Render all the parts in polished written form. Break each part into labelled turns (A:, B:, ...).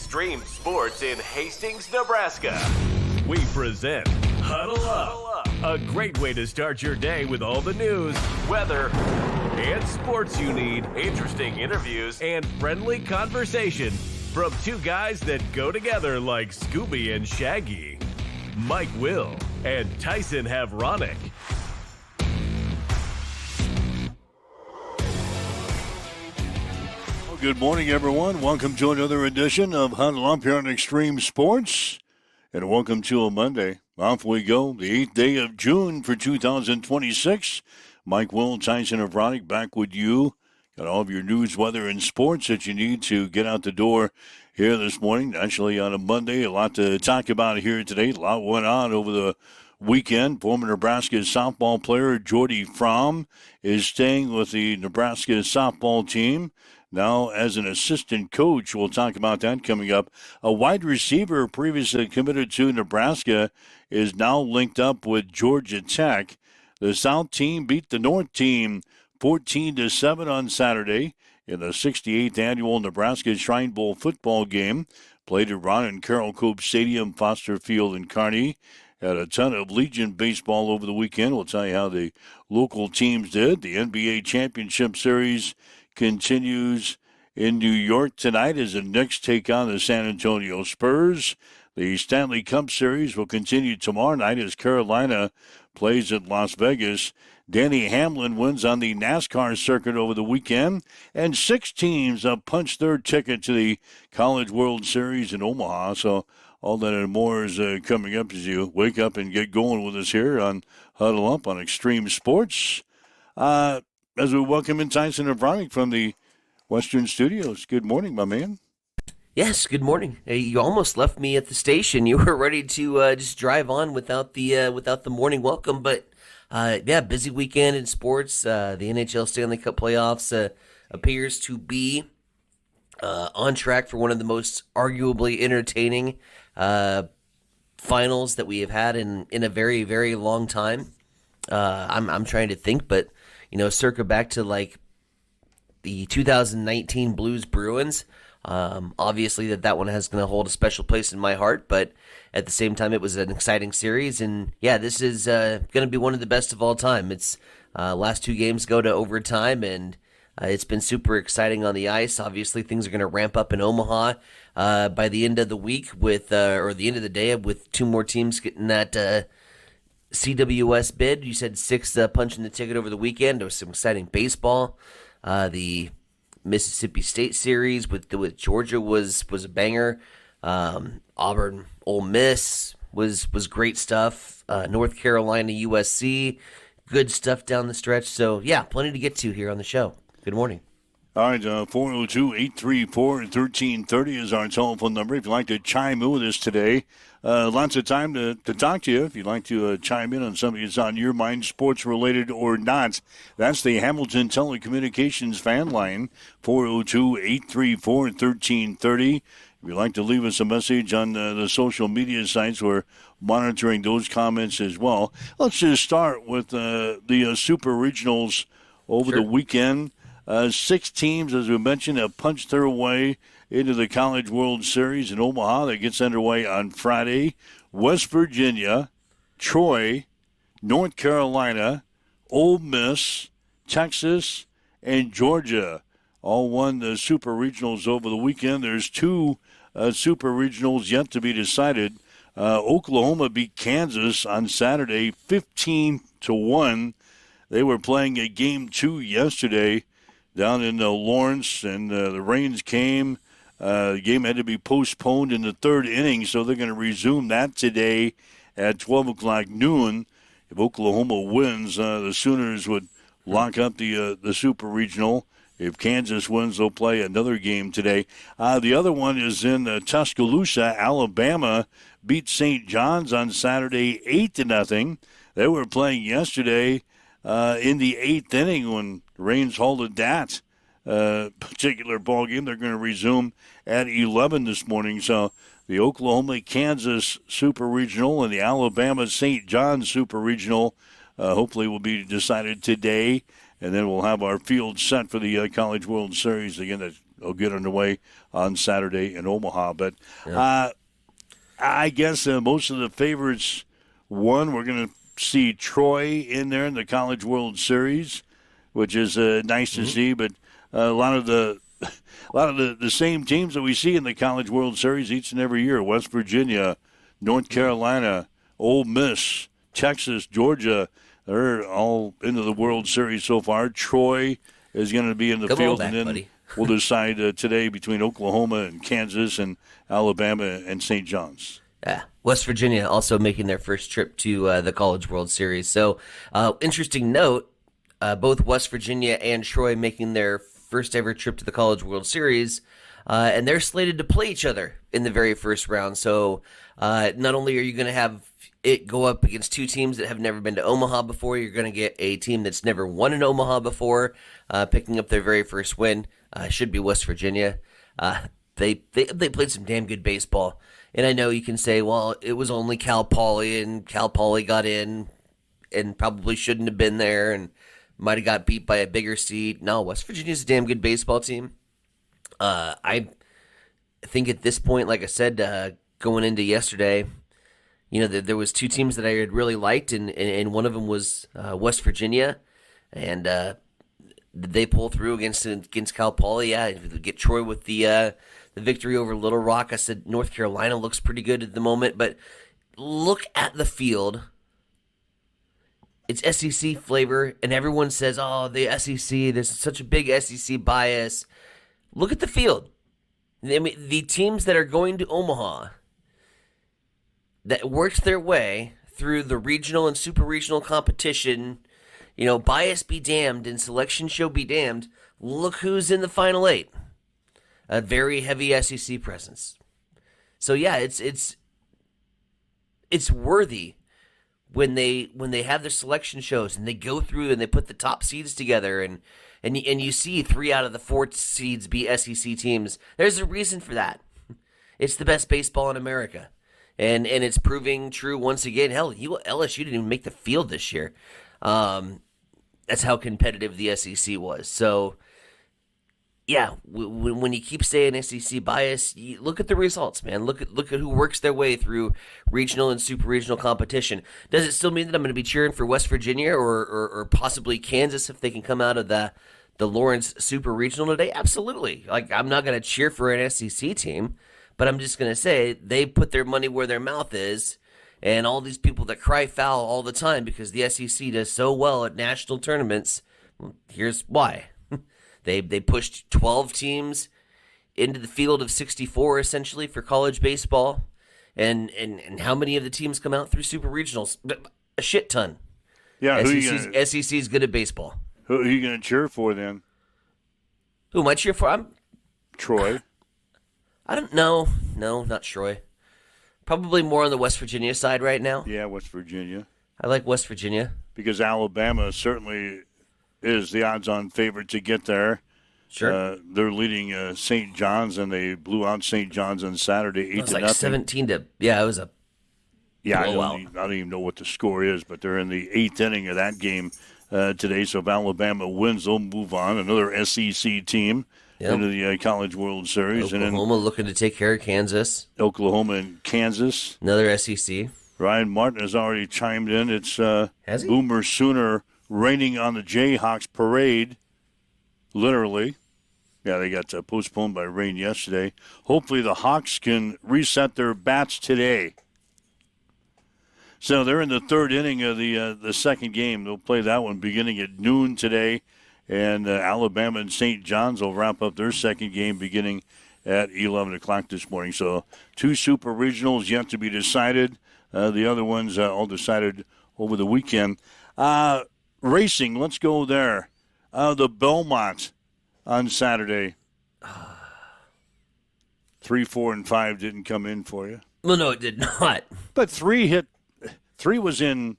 A: extreme sports in Hastings, Nebraska. We present Huddle Up, a great way to start your day with all the news, weather, and sports you need, interesting interviews, and friendly conversation from two guys that go together like Scooby and Shaggy, Mike Will and Tyson Havronic.
B: Good morning, everyone. Welcome to another edition of Huddle Up here on Extreme Sports. And welcome to a Monday. Off we go, the 8th day of June for 2026. Mike Will, Tyson Havronic back with you. Got all of your news, weather, and sports that you need to get out the door here this morning. Actually, on a Monday, a lot to talk about here today. A lot went on over the weekend. Former Nebraska softball player Jordy Fromm is staying with the Nebraska softball team now as an assistant coach. We'll talk about that coming up. A wide receiver previously committed to Nebraska is now linked up with Georgia Tech. The South team beat the North team 14-7 on Saturday in the 68th annual Nebraska Shrine Bowl football game. Played at Ron and Carol Cope Stadium, Foster Field, and Kearney. Had a ton of Legion baseball over the weekend. We'll tell you how the local teams did. The NBA Championship Series continues in New York tonight as the Knicks take on the San Antonio Spurs. The Stanley Cup Series will continue tomorrow night as Carolina plays at Las Vegas. Danny Hamlin wins on the NASCAR circuit over the weekend, and 6 teams have punched their ticket to the College World Series in Omaha. So all that and more is coming up as you wake up and get going with us here on Huddle Up on Extreme Sports. As we welcome in Tyson Havronic from the Western Studios. Good morning, my man.
C: Yes, good morning. You almost left me at the station. You were ready to just drive on without the morning welcome, but yeah, busy weekend in sports. The NHL Stanley Cup playoffs appears to be on track for one of the most arguably entertaining finals that we have had in a very, very long time. I'm trying to think, but circa back to like the 2019 Blues Bruins. Obviously that one is going to hold a special place in my heart, but at the same time, it was an exciting series. And yeah, this is going to be one of the best of all time. It's last 2 games go to overtime, and it's been super exciting on the ice. Obviously, things are going to ramp up in Omaha by the end of the week or the end of the day with 2 more teams getting that CWS bid. You said 6 punching the ticket over the weekend. There was some exciting baseball. The Mississippi State series with Georgia was a banger. Auburn, Ole Miss was great stuff. North Carolina, USC, good stuff down the stretch. So yeah, plenty to get to here on the show. Good morning.
B: All right, 402-834-1330 is our telephone number. If you'd like to chime in with us today, lots of time to talk to you. If you'd like to chime in on something that's on your mind, sports-related or not, that's the Hamilton Telecommunications fan line, 402-834-1330. If you'd like to leave us a message on the social media sites, we're monitoring those comments as well. Let's just start with the Super Regionals over the weekend. 6 teams, as we mentioned, have punched their way into the College World Series in Omaha. That gets underway on Friday. West Virginia, Troy, North Carolina, Ole Miss, Texas, and Georgia all won the Super Regionals over the weekend. There's 2 Super Regionals yet to be decided. Oklahoma beat Kansas on Saturday 15-1. They were playing a Game 2 yesterday down in Lawrence, and the rains came. The game had to be postponed in the 3rd inning, so they're going to resume that today at 12 o'clock noon. If Oklahoma wins, the Sooners would lock up the Super Regional. If Kansas wins, they'll play another game today. The other one is in Tuscaloosa. Alabama beat St. John's on Saturday 8-0. They were playing yesterday in the 8th inning when Rains halted that particular ball game. They're going to resume at 11 this morning. So the Oklahoma-Kansas Super Regional and the Alabama-St. John's Super Regional hopefully will be decided today. And then we'll have our field set for the College World Series. Again, will get underway on Saturday in Omaha. But I guess most of the favorites won. We're going to see Troy in there in the College World Series, which is nice to see. But a lot of the same teams that we see in the College World Series each and every year: West Virginia, North Carolina, Ole Miss, Texas, Georgia. They're all into the World Series so far. Troy is going to be in the field, and then
C: buddy.
B: we'll decide today between Oklahoma and Kansas and Alabama and St. John's.
C: Yeah, West Virginia also making their first trip to the College World Series. So, interesting note, both West Virginia and Troy making their first ever trip to the College World Series, and they're slated to play each other in the very first round. So, not only are you going to have it go up against two teams that have never been to Omaha before, you're going to get a team that's never won in Omaha before, picking up their very first win. Should be West Virginia. They played some damn good baseball. And I know you can say, well, it was only Cal Poly, and Cal Poly got in and probably shouldn't have been there and might have got beat by a bigger seed. No, West Virginia's a damn good baseball team. I think at this point, like I said, going into yesterday, there was two teams that I had really liked, and one of them was West Virginia, and they pull through against Cal Poly. Yeah, get Troy with the victory over Little Rock. I said North Carolina looks pretty good at the moment, but look at the field. It's SEC flavor, and everyone says, oh, the SEC, there's such a big SEC bias. Look at the field. I mean, the teams that are going to Omaha that worked their way through the regional and super regional competition, bias be damned and selection show be damned, look who's in the Final Eight. A very heavy SEC presence. So yeah, it's worthy when they have their selection shows and they go through and they put the top seeds together and you see 3 out of the 4 seeds be SEC teams. There's a reason for that. It's the best baseball in America, and it's proving true once again. Hell, LSU didn't even make the field this year. That's how competitive the SEC was. So. Yeah, when you keep saying SEC bias, you look at the results, man. Look at who works their way through regional and super regional competition. Does it still mean that I'm going to be cheering for West Virginia or possibly Kansas if they can come out of the Lawrence Super Regional today? Absolutely. Like, I'm not going to cheer for an SEC team, but I'm just going to say they put their money where their mouth is, and all these people that cry foul all the time because the SEC does so well at national tournaments, well, here's why. They pushed 12 teams into the field of 64 essentially for college baseball, and how many of the teams come out through super regionals? A shit ton.
B: Yeah,
C: SEC's good at baseball.
B: Who are you going to cheer for then?
C: Who am I cheer for?
B: Troy.
C: I don't know. No, not Troy. Probably more on the West Virginia side right now.
B: Yeah, West Virginia.
C: I like West Virginia
B: because Alabama certainly is the odds-on favorite to get there.
C: Sure.
B: They're leading St. John's, and they blew out St. John's on Saturday, 8-0.
C: It was 17 to. Yeah, it was a.
B: Yeah, I don't even know what the score is, but they're in the 8th inning of that game today. So if Alabama wins, they'll move on. Another SEC team into the College World Series.
C: Oklahoma looking to take care of Kansas.
B: Oklahoma and Kansas.
C: Another SEC.
B: Ryan Martin has already chimed in. It's
C: Has he?
B: Boomer Sooner raining on the Jayhawks parade, literally. Yeah, they got postponed by rain yesterday. Hopefully the Hawks can reset their bats today. So they're in the 3rd inning of the second game. They'll play that one beginning at noon today, and Alabama and St. John's will wrap up their second game beginning at 11 o'clock this morning. So 2 super regionals yet to be decided. The other ones all decided over the weekend. Racing, let's go there. The Belmont on Saturday. 3, 4, and 5 didn't come in for you.
C: Well, no, it did not.
B: But 3 was in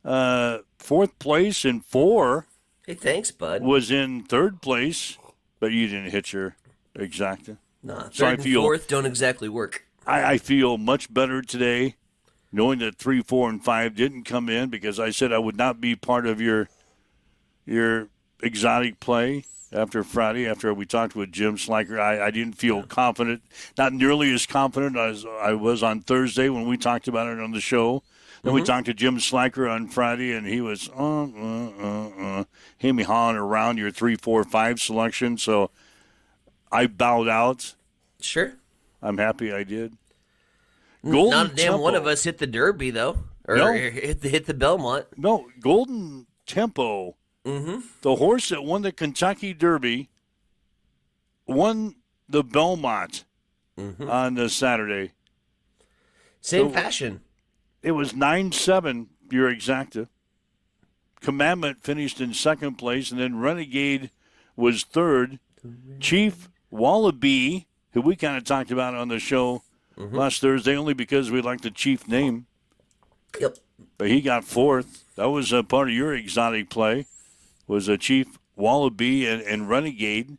B: 4th place, and 4
C: Hey, thanks, bud.
B: was in 3rd place, but you didn't hit your exacta.
C: Nah,
B: So
C: 3rd and 4th don't exactly work.
B: I feel much better today knowing that 3, 4, and 5 didn't come in because I said I would not be part of your exotic play. after Friday, after we talked with Jim Slacker. I didn't feel confident, not nearly as confident as I was on Thursday when we talked about it on the show. Then we talked to Jim Slacker on Friday, and he was him hollering around your 3, 4, 5 selection. So I bowed out.
C: Sure.
B: I'm happy I did.
C: Not a damn one of us hit the Derby, though. Or
B: No.
C: hit the Belmont.
B: No, Golden Tempo, the horse that won the Kentucky Derby, won the Belmont on the Saturday.
C: Same fashion.
B: It was 9-7, you're exacta. Commandment finished in second place, and then Renegade was third. Chief Wallaby, who we kind of talked about on the show last Thursday, only because we like the Chief name.
C: Yep.
B: But he got fourth. That was a part of your exotic play, was a Chief Wallaby and Renegade.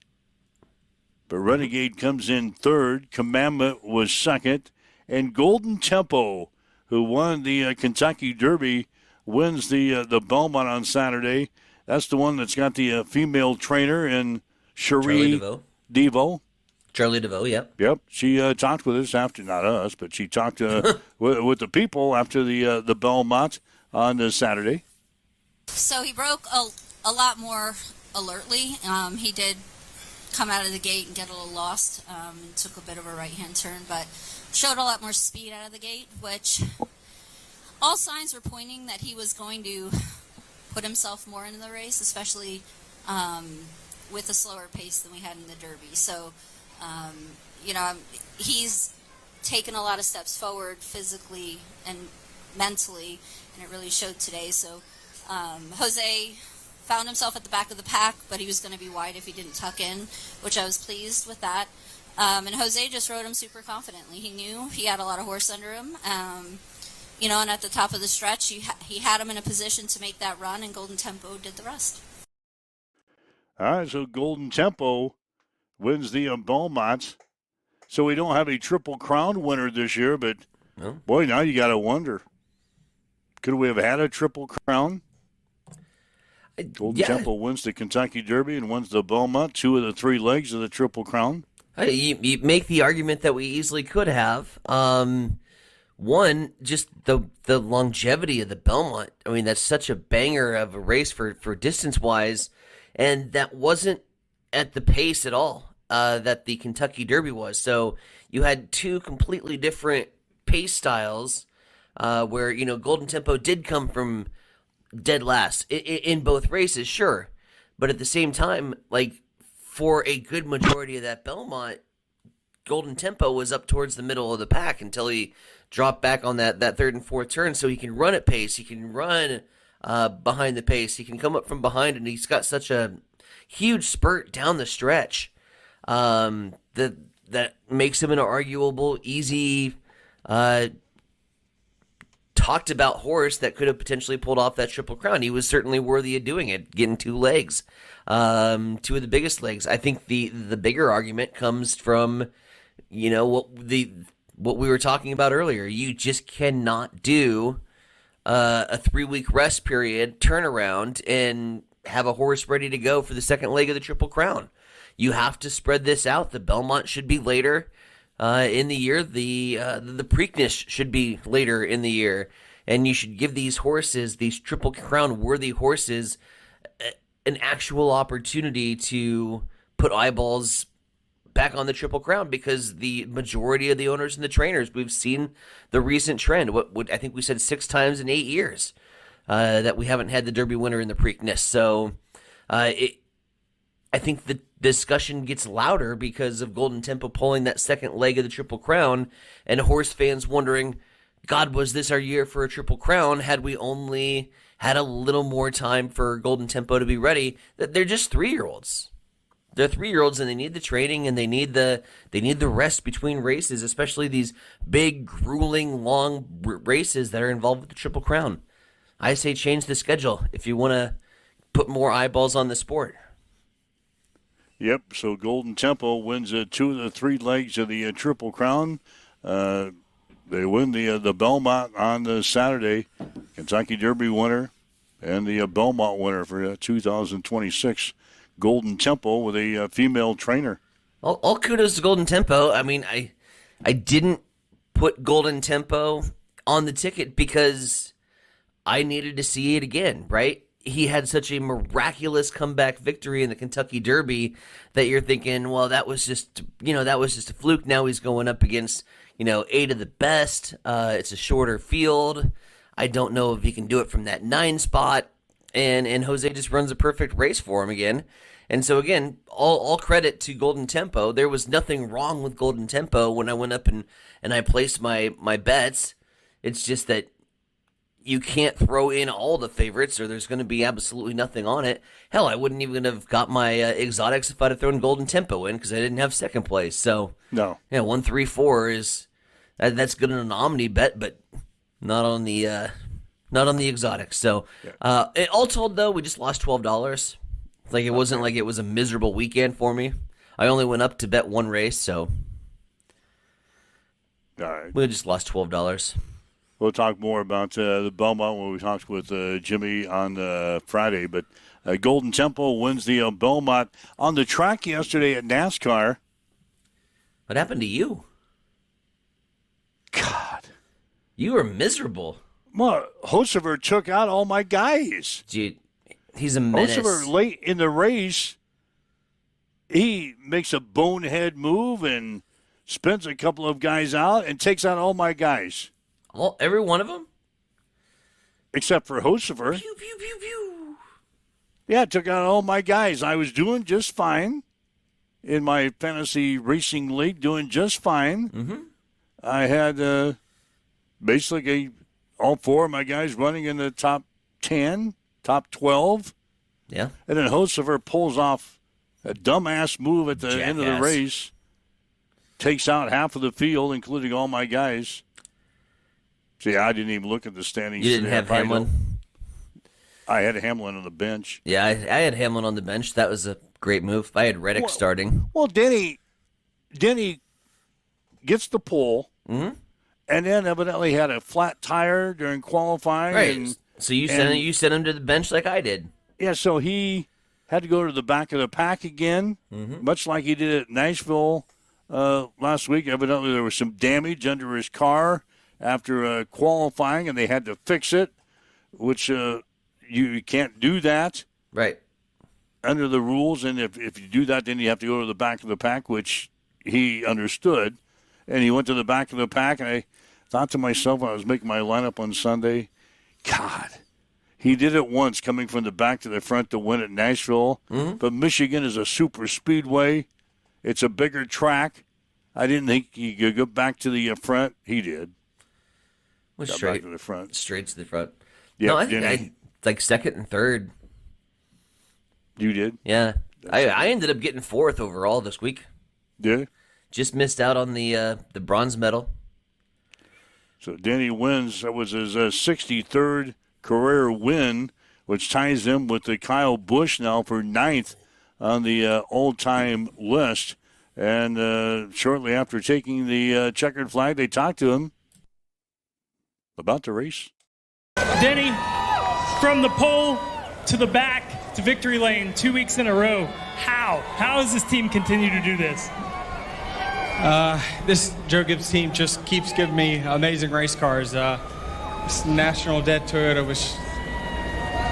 B: But Renegade comes in third. Commandment was second. And Golden Tempo, who won the Kentucky Derby, wins the Belmont on Saturday. That's the one that's got the female trainer in Cherie Devo.
C: Charlie DeVoe, yep.
B: Yep. She talked with us after, not us, but she talked with the people after the Belmont on Saturday.
D: So he broke a lot more alertly. He did come out of the gate and get a little lost. Took a bit of a right-hand turn, but showed a lot more speed out of the gate, which all signs were pointing that he was going to put himself more into the race, especially with a slower pace than we had in the Derby. So, he's taken a lot of steps forward physically and mentally, and it really showed today. So Jose found himself at the back of the pack, but he was going to be wide if he didn't tuck in, which I was pleased with that. And Jose just rode him super confidently. He knew he had a lot of horse under him. And at the top of the stretch, he had him in a position to make that run, and Golden Tempo did the rest.
B: All right, so Golden Tempo wins the Belmont. So we don't have a Triple Crown winner this year, but, boy, now you got to wonder. Could we have had a Triple Crown? Golden Tempo wins the Kentucky Derby and wins the Belmont, 2 of the 3 legs of the Triple Crown.
C: You make the argument that we easily could have. One, just the longevity of the Belmont. I mean, that's such a banger of a race for distance-wise, and that wasn't at the pace at all that the Kentucky Derby was. So you had 2 completely different pace styles where, Golden Tempo did come from dead last in both races, sure. But at the same time, for a good majority of that Belmont, Golden Tempo was up towards the middle of the pack until he dropped back on that third and fourth turn. So he can run at pace. He can run behind the pace. He can come up from behind, and he's got such a huge spurt down the stretch that makes him an arguable, easy, talked about horse that could have potentially pulled off that Triple Crown. He was certainly worthy of doing it, getting 2 legs, 2 of the biggest legs. I think the bigger argument comes from, what we were talking about earlier. You just cannot do a 3-week rest period, turnaround, and have a horse ready to go for the second leg of the Triple Crown. You have to spread this out. The Belmont should be later in the year. The Preakness should be later in the year. And you should give these horses, these Triple Crown worthy horses, an actual opportunity to put eyeballs back on the Triple Crown, because the majority of the owners and the trainers, we've seen the recent trend. What I think we said 6 times in 8 years that we haven't had the Derby winner in the Preakness. So I think the discussion gets louder because of Golden Tempo pulling that second leg of the Triple Crown, and horse fans wondering, God, was this our year for a Triple Crown? Had we only had a little more time for Golden Tempo to be ready? They're just 3-year-olds. They're 3-year-olds, and they need the training, and they need the rest between races, especially these big, grueling, long races that are involved with the Triple Crown. I say change the schedule if you want to put more eyeballs on the sport.
B: Yep, so Golden Tempo wins 2 of the 3 legs of the Triple Crown. They win the Belmont on the Saturday. Kentucky Derby winner and the Belmont winner for 2026. Golden Temple with a female trainer.
C: All kudos to Golden Tempo. I mean, I didn't put Golden Tempo on the ticket because I needed to see it again, right? He had such a miraculous comeback victory in the Kentucky Derby that you're thinking, well, that was just a fluke. Now he's going up against, 8 of the best. It's a shorter field. I don't know if he can do it from that 9 spot. And Jose just runs a perfect race for him again. And so, again, all credit to Golden Tempo. There was nothing wrong with Golden Tempo when I went up and I placed my bets. It's just that you can't throw in all the favorites or there's going to be absolutely nothing on it. Hell, I wouldn't even have got my exotics if I'd have thrown Golden Tempo in because I didn't have second place. So,
B: No.
C: yeah, 1, 3, 4 is that's good in an Omni bet, but not on the exotics. So, all told, though, we just lost $12. Like, it wasn't like it was a miserable weekend for me. I only went up to bet one race, so
B: All right.
C: we just lost $12.
B: We'll talk more about the Belmont when we talked with Jimmy on Friday. But Golden Temple wins the Belmont on the track yesterday at NASCAR.
C: What happened to you?
B: God.
C: You were miserable.
B: Well, Hocevar took out all my guys.
C: Dude, he's a menace.
B: Hocevar, late in the race, he makes a bonehead move and spins a couple of guys out and takes out all my guys.
C: Every one of them?
B: Except for Hocevar.
C: Pew, pew, pew, pew.
B: Yeah, took out all my guys. I was doing just fine in my fantasy racing league, doing just fine.
C: Mm-hmm.
B: I had basically all 4 of my guys running in the top 10, top 12.
C: Yeah.
B: And then Hocevar pulls off a dumbass move at the end of the
C: Jackass.
B: race, takes out half of the field, including all my guys. See, I didn't even look at the standings.
C: You didn't have Hamlin?
B: I had Hamlin on the bench.
C: Yeah, I had Hamlin on the bench. That was a great move. I had Reddick starting.
B: Well, Denny gets the pole,
C: Mm-hmm.
B: and then evidently had a flat tire during qualifying.
C: Right.
B: And,
C: So you sent him to the bench like I did.
B: yeah, so he had to go to the back of the pack again, much like he did at Nashville last week. Evidently there was some damage under his car after qualifying, and they had to fix it, which you can't do that
C: Right.
B: under the rules. And if you do that, then you have to go to the back of the pack, which he understood. And he went to the back of the pack, and I thought to myself when I was making my lineup on Sunday, God, he did it once coming from the back to the front to win at Nashville.
C: Mm-hmm.
B: But Michigan is a super speedway. It's a bigger track. I didn't think he could go back to the front. He did.
C: Was
B: Got
C: straight
B: back to the front.
C: straight to the front.
B: Yeah,
C: No, I
B: didn't
C: think
B: he?
C: I like second and third.
B: You did?
C: Yeah. I ended up getting 4th overall this week.
B: Did?
C: Just missed out on the bronze medal.
B: So Denny wins. That was his 63rd career win, which ties him with the Kyle Busch now for 9th on the all-time list. And shortly after taking the checkered flag, they talked to him about the race.
E: Denny, from the pole to the back to victory lane 2 weeks in a row. How? How does this team continue to do this?
F: This Joe Gibbs team just keeps giving me amazing race cars. This National Dead Toyota was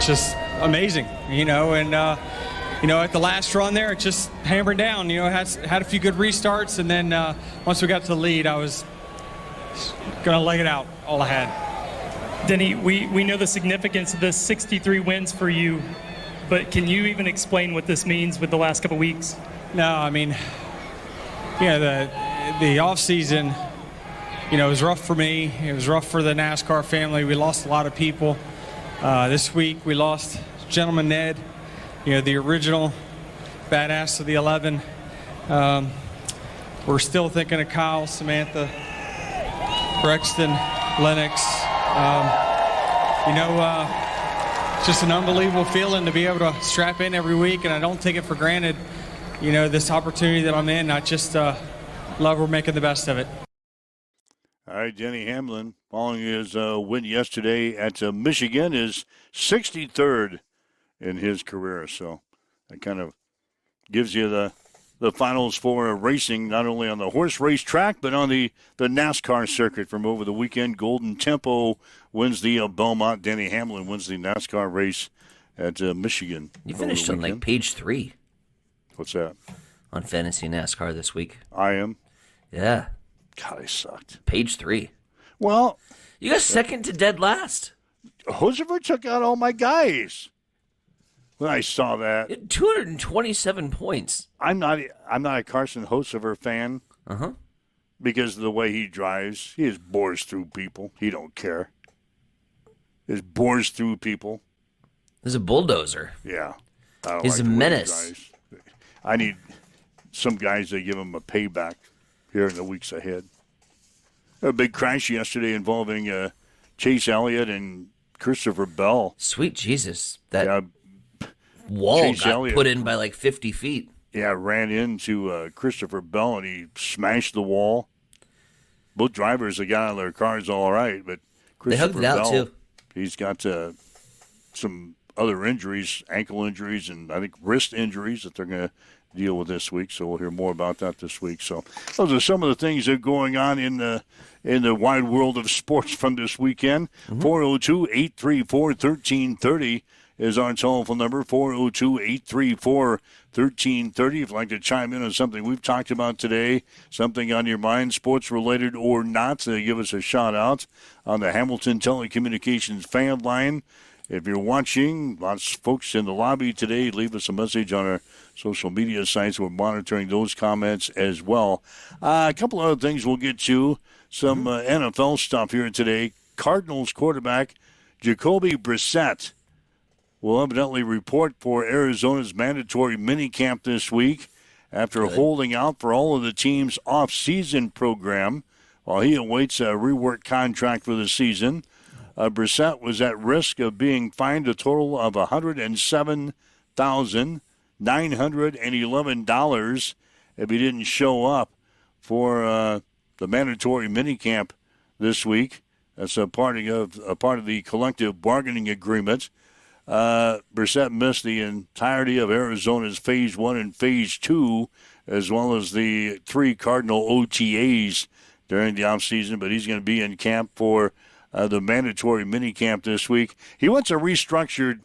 F: just amazing, and at the last run there, it just hammered down. Had a few good restarts, and then once we got to the lead, I was gonna leg it out all I had.
E: Denny, we know the significance of this 63 wins for you, but can you even explain what this means with the last couple weeks?
F: No, I mean, the off season, it was rough for me. It was rough for the NASCAR family. We lost a lot of people. This week we lost Gentleman Ned, the original badass of the 11. We're still thinking of Kyle, Samantha, Brexton, Lennox. It's just an unbelievable feeling to be able to strap in every week, and I don't take it for granted, this opportunity that I'm in. I just love we're making the best of it.
B: All right, Denny Hamlin, following his win yesterday at Michigan, is 63rd in his career. So that kind of gives you the finals for racing, not only on the horse race track, but on the NASCAR circuit from over the weekend. Golden Tempo wins the Belmont. Danny Hamlin wins the NASCAR race at Michigan.
C: You finished on like page 3.
B: What's that?
C: On Fantasy NASCAR this week.
B: I am?
C: Yeah.
B: God, I sucked.
C: Page 3.
B: Well,
C: you got second to dead last.
B: Hosever took out all my guys. When I saw that,
C: 227 points.
B: I'm not a Carson Hosever fan. Because of the way he drives. He just bores through people. He don't care. Just bores through people.
C: He's a bulldozer.
B: Yeah.
C: He's a menace.
B: I need some guys that give him a payback here in the weeks ahead. A big crash yesterday involving Chase Elliott and Christopher Bell.
C: Sweet Jesus. That wall Chase got Elliott put in by like 50 feet.
B: Yeah, ran into Christopher Bell, and he smashed the wall. Both drivers, they got out of their cars all right, but Christopher
C: Bell,
B: out
C: too.
B: He's got some other injuries, ankle injuries, and I think wrist injuries that they're going to deal with this week. So we'll hear more about that this week. So those are some of the things that are going on in the wide world of sports from this weekend. 402-834-1330 is our telephone number, 402-834-1330. If you'd like to chime in on something we've talked about today, something on your mind, sports-related or not, give us a shout-out on the Hamilton Telecommunications fan line. If you're watching, lots of folks in the lobby today, leave us a message on our social media sites. We're monitoring those comments as well. A couple other things we'll get to. Some NFL stuff here today. Cardinals quarterback Jacoby Brissett will evidently report for Arizona's mandatory minicamp this week after holding out for all of the team's off-season program while he awaits a reworked contract for the season. Brissett was at risk of being fined a total of $107,911 if he didn't show up for the mandatory minicamp this week. That's a part of the collective bargaining agreement. Brissett missed the entirety of Arizona's Phase 1 and Phase 2, as well as the 3 Cardinal OTAs during the offseason, but he's going to be in camp for the mandatory minicamp this week. He wants a restructured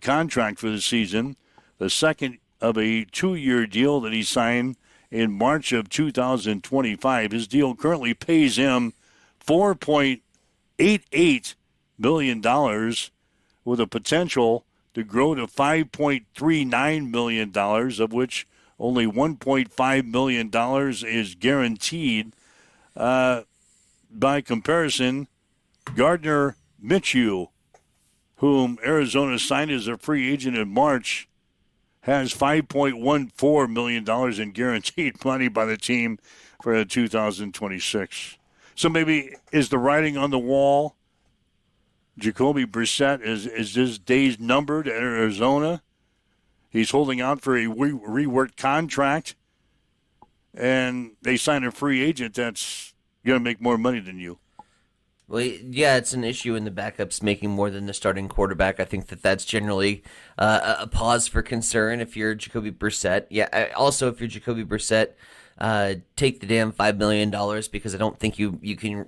B: contract for the season, the second of a 2-year deal that he signed in March of 2025. His deal currently pays him $4.88 million, with a potential to grow to $5.39 million, of which only $1.5 million is guaranteed. By comparison, Gardner Minshew, whom Arizona signed as a free agent in March, has $5.14 million in guaranteed money by the team for 2026. So maybe is the writing on the wall? Jacoby Brissett, is his days numbered at Arizona? He's holding out for a reworked contract, and they sign a free agent that's going to make more money than you.
C: Well, yeah, it's an issue in the backups making more than the starting quarterback. I think that's generally a pause for concern if you're Jacoby Brissett. Yeah, also if you're Jacoby Brissett, take the damn $5 million, because I don't think you can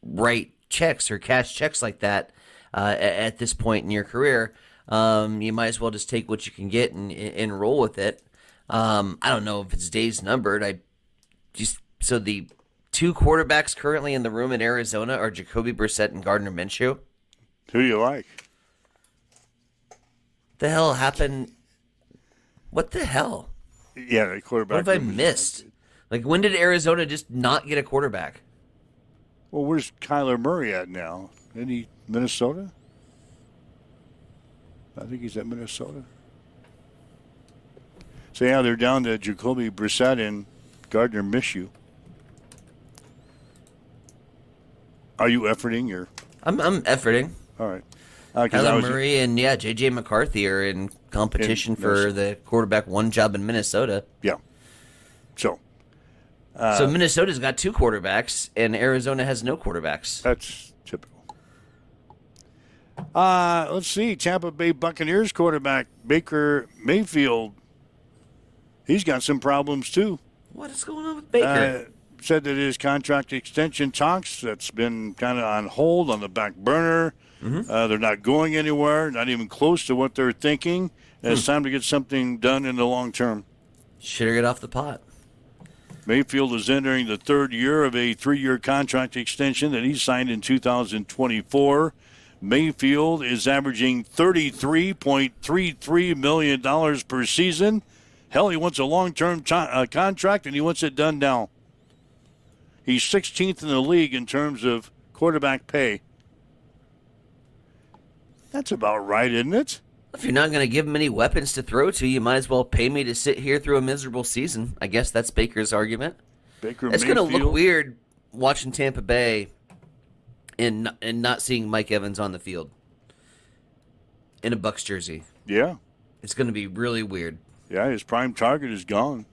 C: write checks or cash checks like that at this point in your career. You might as well just take what you can get and roll with it. I don't know if it's days numbered. So the 2 quarterbacks currently in the room in Arizona are Jacoby Brissett and Gardner Minshew.
B: Who do you like?
C: The hell happened? What the hell?
B: Yeah, the quarterback.
C: What have I missed? Like, when did Arizona just not get a quarterback?
B: Well, where's Kyler Murray at now? Isn't he Minnesota? I think he's at Minnesota. So, yeah, they're down to Jacoby Brissett and Gardner Minshew. Are you efforting? Or?
C: I'm efforting.
B: All right.
C: Kyler Murray and, J.J. McCarthy are in competition for the quarterback 1 job in Minnesota.
B: Yeah. So
C: Minnesota's got 2 quarterbacks, and Arizona has no quarterbacks.
B: That's typical. Let's see. Tampa Bay Buccaneers quarterback Baker Mayfield He's got some problems, too.
C: What is going on with Baker?
B: Said that his contract extension talks, that's been kind of on hold, on the back burner. They're not going anywhere, not even close to what they're thinking. And it's time to get something done in the long term.
C: Should get off the pot.
B: Mayfield is entering the third year of a 3-year contract extension that he signed in 2024. Mayfield is averaging $33.33 million per season. Hell, he wants a long-term contract, and he wants it done now. He's 16th in the league in terms of quarterback pay. That's about right, isn't it?
C: If you're not going to give him any weapons to throw to, you might as well pay me to sit here through a miserable season. I guess that's Baker's argument.
B: It's
C: going to look weird watching Tampa Bay and not seeing Mike Evans on the field in a Bucs jersey.
B: Yeah.
C: It's going to be really weird.
B: Yeah, his prime target is gone.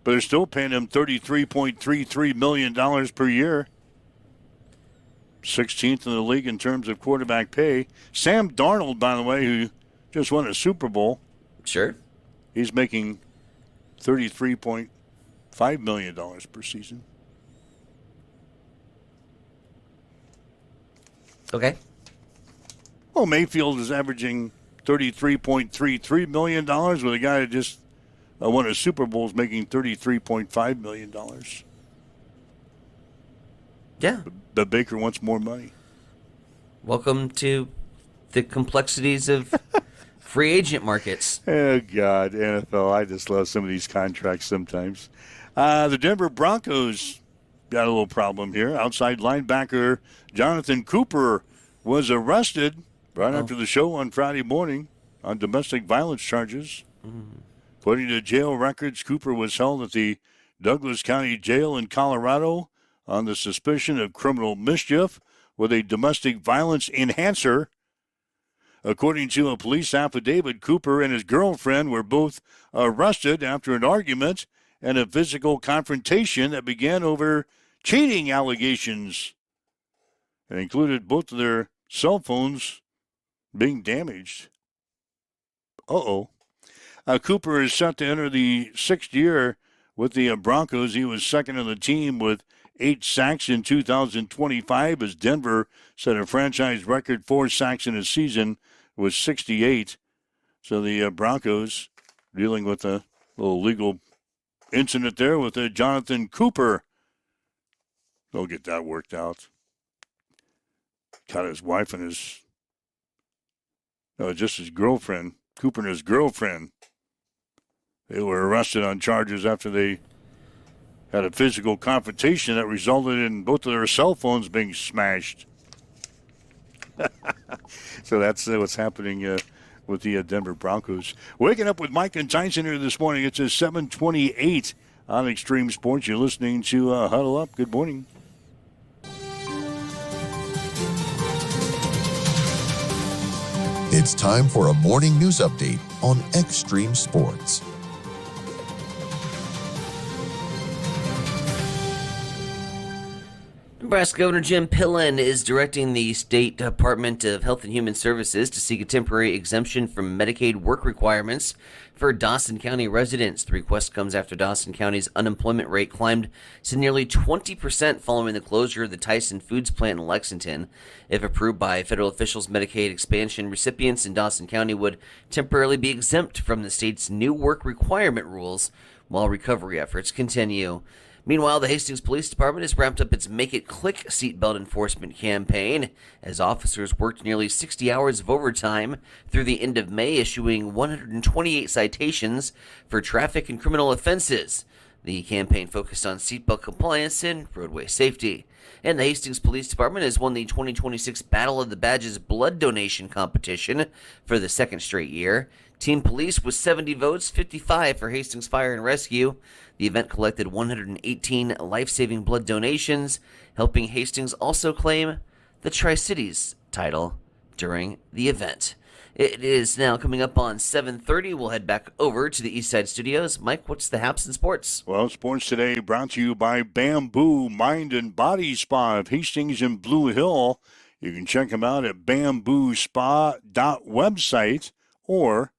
B: But they're still paying him $33.33 million per year. 16th in the league in terms of quarterback pay. Sam Darnold, by the way, who just won a Super Bowl.
C: Sure.
B: He's making $33.5 million per season.
C: Okay.
B: Well, Mayfield is averaging $33.33 million with a guy that just won a Super Bowl is making $33.5 million.
C: Yeah.
B: But Baker wants more money.
C: Welcome to the complexities of free agent markets.
B: Oh, God, NFL. I just love some of these contracts sometimes. The Denver Broncos got a little problem here. Outside linebacker Jonathan Cooper was arrested right after the show on Friday morning on domestic violence charges. According to jail records, Cooper was held at the Douglas County Jail in Colorado on the suspicion of criminal mischief with a domestic violence enhancer. According to a police affidavit, Cooper and his girlfriend were both arrested after an argument and a physical confrontation that began over cheating allegations. It included both of their cell phones being damaged. Cooper is set to enter the 6th year with the Broncos. He was second on the team with 8 sacks in 2025 as Denver set a franchise record 4 sacks in a season with 68. So the Broncos dealing with a little legal incident there with Jonathan Cooper. They'll get that worked out. Got his wife and his girlfriend. Cooper and his girlfriend. They were arrested on charges after they had a physical confrontation that resulted in both of their cell phones being smashed. So that's what's happening with the Denver Broncos. Waking up with Mike and Tyson here this morning. It's a 7:28 on Extreme Sports. You're listening to Huddle Up. Good morning.
G: It's time for a morning news update on Extreme Sports.
C: Nebraska Governor Jim Pillen is directing the State Department of Health and Human Services to seek a temporary exemption from Medicaid work requirements for Dawson County residents. The request comes after Dawson County's unemployment rate climbed to nearly 20% following the closure of the Tyson Foods plant in Lexington. If approved by federal officials, Medicaid expansion recipients in Dawson County would temporarily be exempt from the state's new work requirement rules while recovery efforts continue. Meanwhile, the Hastings Police Department has ramped up its Make It Click seatbelt enforcement campaign as officers worked nearly 60 hours of overtime through the end of May, issuing 128 citations for traffic and criminal offenses. The campaign focused on seatbelt compliance and roadway safety. And the Hastings Police Department has won the 2026 Battle of the Badges blood donation competition for the second straight year. Team Police with 70 votes, 55 for Hastings Fire and Rescue. The event collected 118 life-saving blood donations, helping Hastings also claim the Tri-Cities title during the event. It is now coming up on 7:30. We'll head back over to the East Side Studios. Mike, what's the haps in sports?
B: Well, sports today brought to you by Bamboo Mind and Body Spa of Hastings and Blue Hill. You can check them out at bamboospa.website or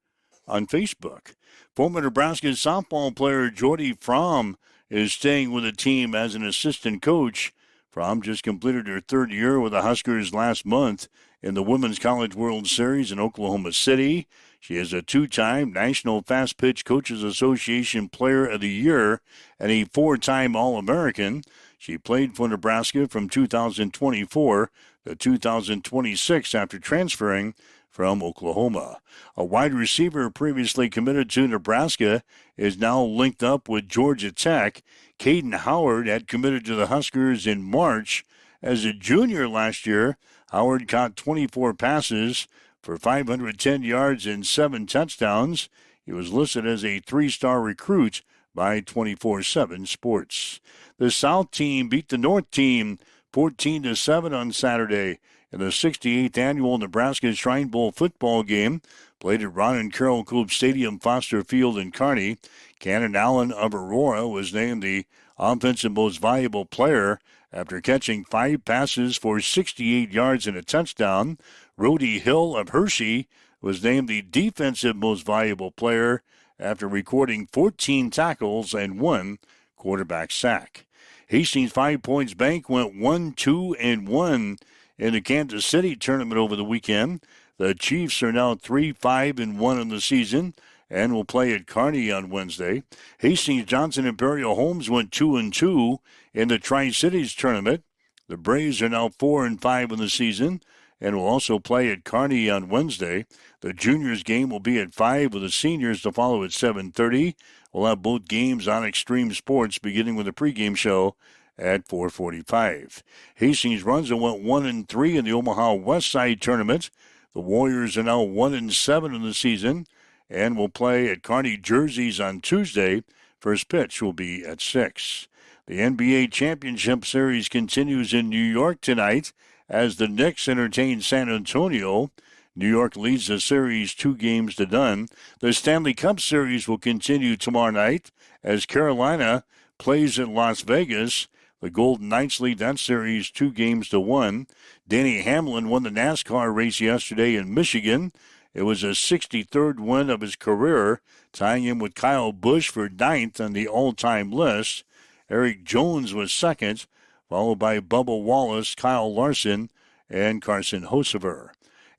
B: on Facebook. Former Nebraska softball player Jordy Fromm is staying with the team as an assistant coach. Fromm just completed her third year with the Huskers last month in the Women's College World Series in Oklahoma City. She is a two-time National Fast Pitch Coaches Association Player of the Year and a four-time All-American. She played for Nebraska from 2024 to 2026 after transferring from Oklahoma. A wide receiver previously committed to Nebraska is now linked up with Georgia Tech. Caden Howard had committed to the Huskers in March. As a junior last year, Howard caught 24 passes for 510 yards and 7 touchdowns. He was listed as a 3-star recruit by 24/7 Sports. The South team beat the North team 14-7 on Saturday in the 68th annual Nebraska Shrine Bowl football game played at Ron and Carol Coop Stadium, Foster Field in Kearney. Cannon Allen of Aurora was named the offensive most valuable player after catching 5 passes for 68 yards and a touchdown. Rhodey Hill of Hershey was named the defensive most valuable player after recording 14 tackles and 1 quarterback sack. Hastings 5 Points Bank went 1-2-1 in the Kansas City tournament over the weekend. The Chiefs are now 3-5-1 in the season and will play at Kearney on Wednesday. Hastings Johnson Imperial Homes went 2-2 in the Tri-Cities tournament. The Braves are now 4-5 in the season and will also play at Kearney on Wednesday. The juniors game will be at 5 with the seniors to follow at 7:30. We'll have both games on Extreme Sports beginning with a pregame show at 4:45. Hastings Runza went 1-3 in the Omaha West Side tournament. The Warriors are now 1-7 in the season and will play at Kearney Jerseys on Tuesday. First pitch will be at 6. The NBA Championship Series continues in New York tonight as the Knicks entertain San Antonio. New York leads the series 2-0. The Stanley Cup Series will continue tomorrow night as Carolina plays at Las Vegas. The Golden Knights lead that series 2-1. Danny Hamlin won the NASCAR race yesterday in Michigan. It was a 63rd win of his career, tying him with Kyle Busch for 9th on the all-time list. Eric Jones was second, followed by Bubba Wallace, Kyle Larson, and Carson Hocevar.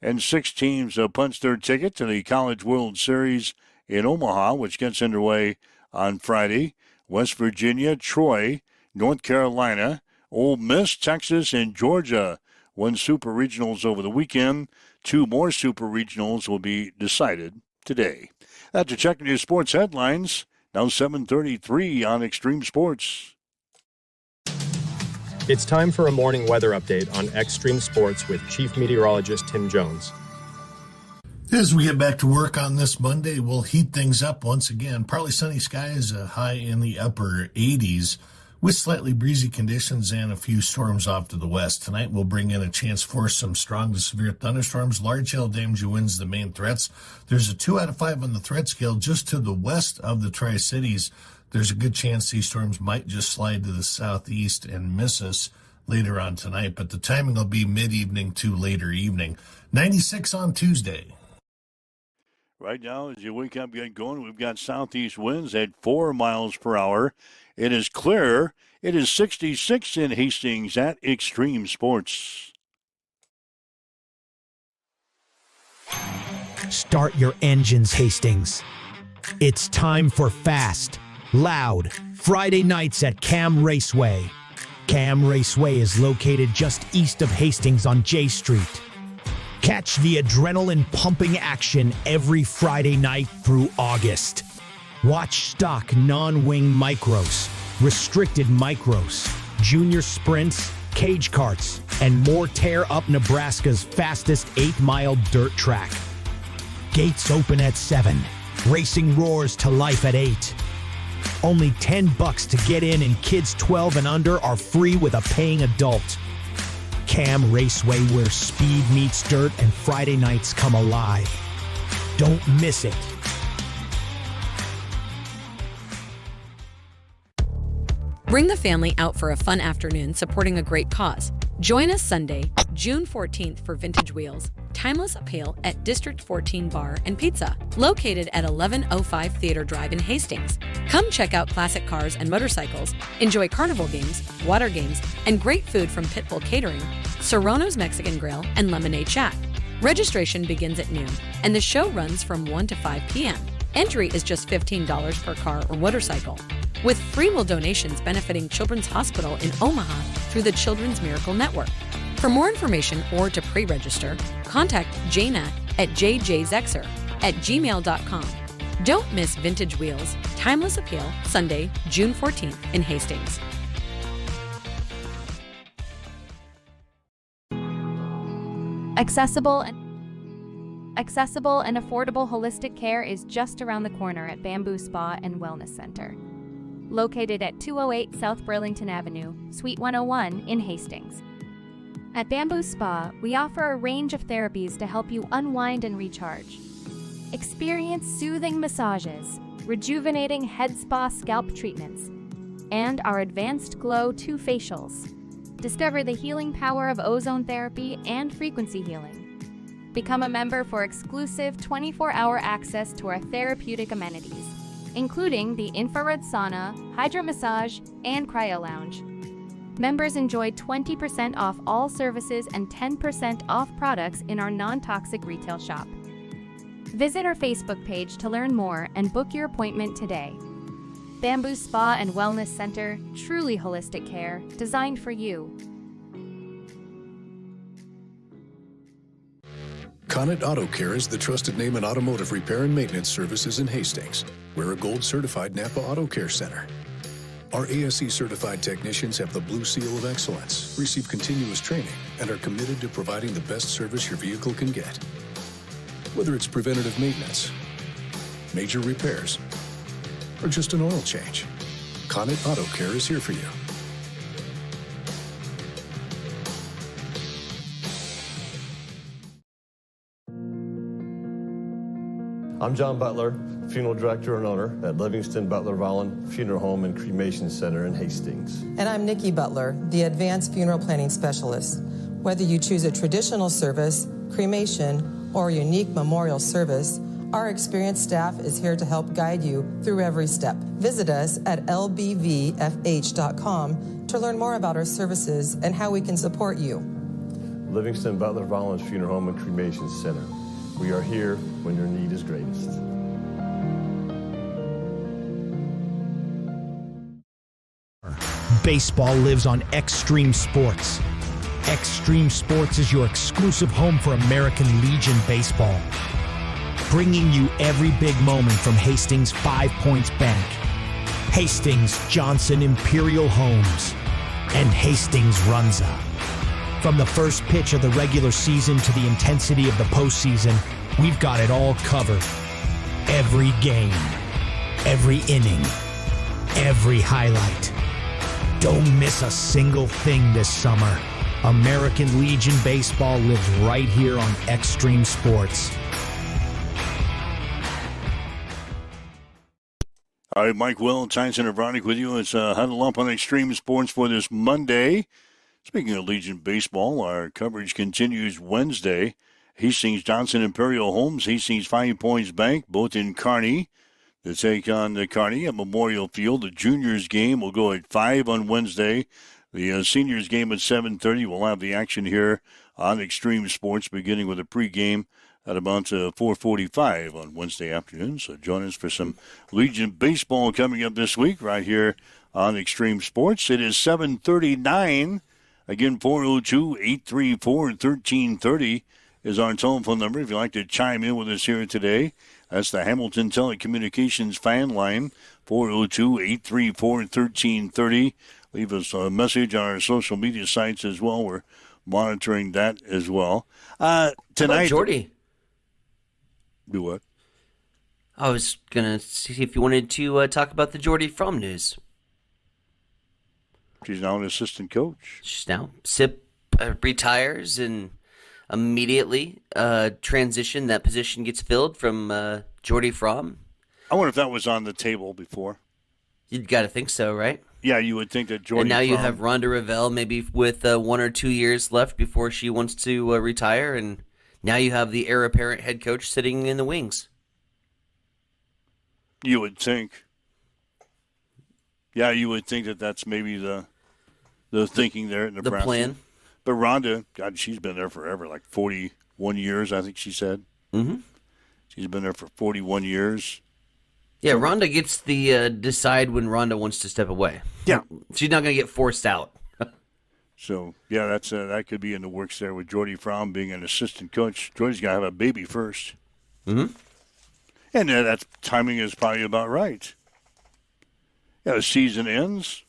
B: And 6 teams punched their ticket to the College World Series in Omaha, which gets underway on Friday. West Virginia, Troy, North Carolina, Ole Miss, Texas, and Georgia won Super Regionals over the weekend. 2 more Super Regionals will be decided today. That's a check on your sports headlines. Now 7:33 on Extreme Sports.
H: It's time for a morning weather update on Extreme Sports with Chief Meteorologist Tim Jones.
I: As we get back to work on this Monday, we'll heat things up once again. Partly sunny skies, a high in the upper 80s, with slightly breezy conditions and a few storms off to the west. Tonight we'll bring in a chance for some strong to severe thunderstorms. Large hail damage winds the main threats. There's a 2 out of 5 on the threat scale just to the west of the Tri-Cities. There's a good chance these storms might just slide to the southeast and miss us later on tonight, but the timing will be mid-evening to later evening. 96 on Tuesday.
B: Right now, as you wake up, get going, we've got southeast winds at 4 miles per hour. It is clear. It is 66 in Hastings at Extreme Sports.
J: Start your engines, Hastings. It's time for fast, loud Friday nights at Cam Raceway. Cam Raceway is located just east of Hastings on J Street. Catch the adrenaline-pumping action every Friday night through August. Watch stock non-wing micros, restricted micros, junior sprints, cage karts, and more tear up Nebraska's fastest 8-mile dirt track. Gates open at 7. Racing roars to life at 8. Only $10 to get in, and kids 12 and under are free with a paying adult. Cam Raceway, where speed meets dirt and Friday nights come alive. Don't miss it.
K: Bring the family out for a fun afternoon supporting a great cause. Join us Sunday, June 14th for Vintage Wheels. Timeless Appeal at District 14 Bar and Pizza, located at 1105 Theater Drive in Hastings. Come check out classic cars and motorcycles, enjoy carnival games, water games, and great food from Pitbull Catering, Serrano's Mexican Grill, and Lemonade Chat. Registration begins at noon, and the show runs from 1 to 5 p.m. Entry is just $15 per car or motorcycle, with free will donations benefiting Children's Hospital in Omaha through the Children's Miracle Network. For more information or to pre-register, contact Jana at jjzexer@gmail.com. Don't miss Vintage Wheels, Timeless Appeal, Sunday, June 14th in Hastings.
L: Accessible and affordable holistic care is just around the corner at Bamboo Spa and Wellness Center. Located at 208 South Burlington Avenue, Suite 101 in Hastings. At Bamboo Spa, we offer a range of therapies to help you unwind and recharge. Experience soothing massages, rejuvenating head spa scalp treatments, and our Advanced Glow 2 facials. Discover the healing power of ozone therapy and frequency healing. Become a member for exclusive 24-hour access to our therapeutic amenities, including the infrared sauna, hydro massage, and cryo lounge. Members enjoy 20% off all services and 10% off products in our non-toxic retail shop. Visit our Facebook page to learn more and book your appointment today. Bamboo Spa and Wellness Center, truly holistic care, designed for you.
M: Connet Auto Care is the trusted name in automotive repair and maintenance services in Hastings. We're a gold-certified Napa Auto Care Center. Our ASE-certified technicians have the Blue Seal of Excellence, receive continuous training, and are committed to providing the best service your vehicle can get. Whether it's preventative maintenance, major repairs, or just an oil change, Connet Auto Care is here for you.
N: I'm John Butler, funeral director and owner at Livingston Butler Volland Funeral Home and Cremation Center in Hastings.
O: And I'm Nikki Butler, the advanced funeral planning specialist. Whether you choose a traditional service, cremation, or a unique memorial service, our experienced staff is here to help guide you through every step. Visit us at lbvfh.com to learn more about our services and how we can support you.
N: Livingston Butler Volland Funeral Home and Cremation Center. We are here when your need is greatest.
J: Baseball lives on Extreme Sports. Extreme Sports is your exclusive home for American Legion Baseball. Bringing you every big moment from Hastings 5 Points Bank, Hastings Johnson Imperial Homes, and Hastings Runza. From the first pitch of the regular season to the intensity of the postseason, we've got it all covered. Every game, every inning, every highlight. Don't miss a single thing this summer. American Legion Baseball lives right here on Extreme Sports.
B: All right, Mike Will, Tyson and Vronic with you. It's Huddle Up on Extreme Sports for this Monday. Speaking of Legion Baseball, our coverage continues Wednesday. Hastings Johnson Imperial Homes, Hastings 5 Points Bank, both in Kearney. To take on the Kearney at Memorial Field. The juniors game will go at 5 on Wednesday. The seniors game at 7:30. We'll have the action here on Extreme Sports, beginning with a pregame at about 4:45 on Wednesday afternoon. So join us for some Legion Baseball coming up this week right here on Extreme Sports. It is 7:39. Again, 402-834-1330 is our telephone number if you'd like to chime in with us here today. That's the Hamilton Telecommunications fan line, 402-834-1330. Leave us a message on our social media sites as well. We're monitoring that as well. Tonight,
C: Jordy.
B: Do what?
C: I was going to see if you wanted to talk about the Jordy Fromm news.
B: She's now an assistant coach.
C: She's now SIP retires and immediately transition. That position gets filled from Jordy Fromm.
B: I wonder if that was on the table before.
C: You'd got to think so, right?
B: Yeah, you would think that Jordy
C: And now
B: Fromm...
C: you have Rhonda Revelle maybe with 1 or 2 years left before she wants to retire, and Now you have the heir apparent head coach sitting in the wings.
B: You would think. Yeah, you would think that that's maybe the thinking there at Nebraska.
C: The plan.
B: But Rhonda, God, she's been there forever, like 41 years, I think she said.
C: Mm-hmm.
B: She's been there for 41 years.
C: Yeah, Rhonda gets the decide when Rhonda wants to step away.
B: Yeah.
C: She's not going to get forced out.
B: So, yeah, that's that could be in the works there with Jordy Fromm being an assistant coach. Jordy's got to have a baby first.
C: Mm-hmm.
B: And that timing is probably about right. Yeah, the season ends.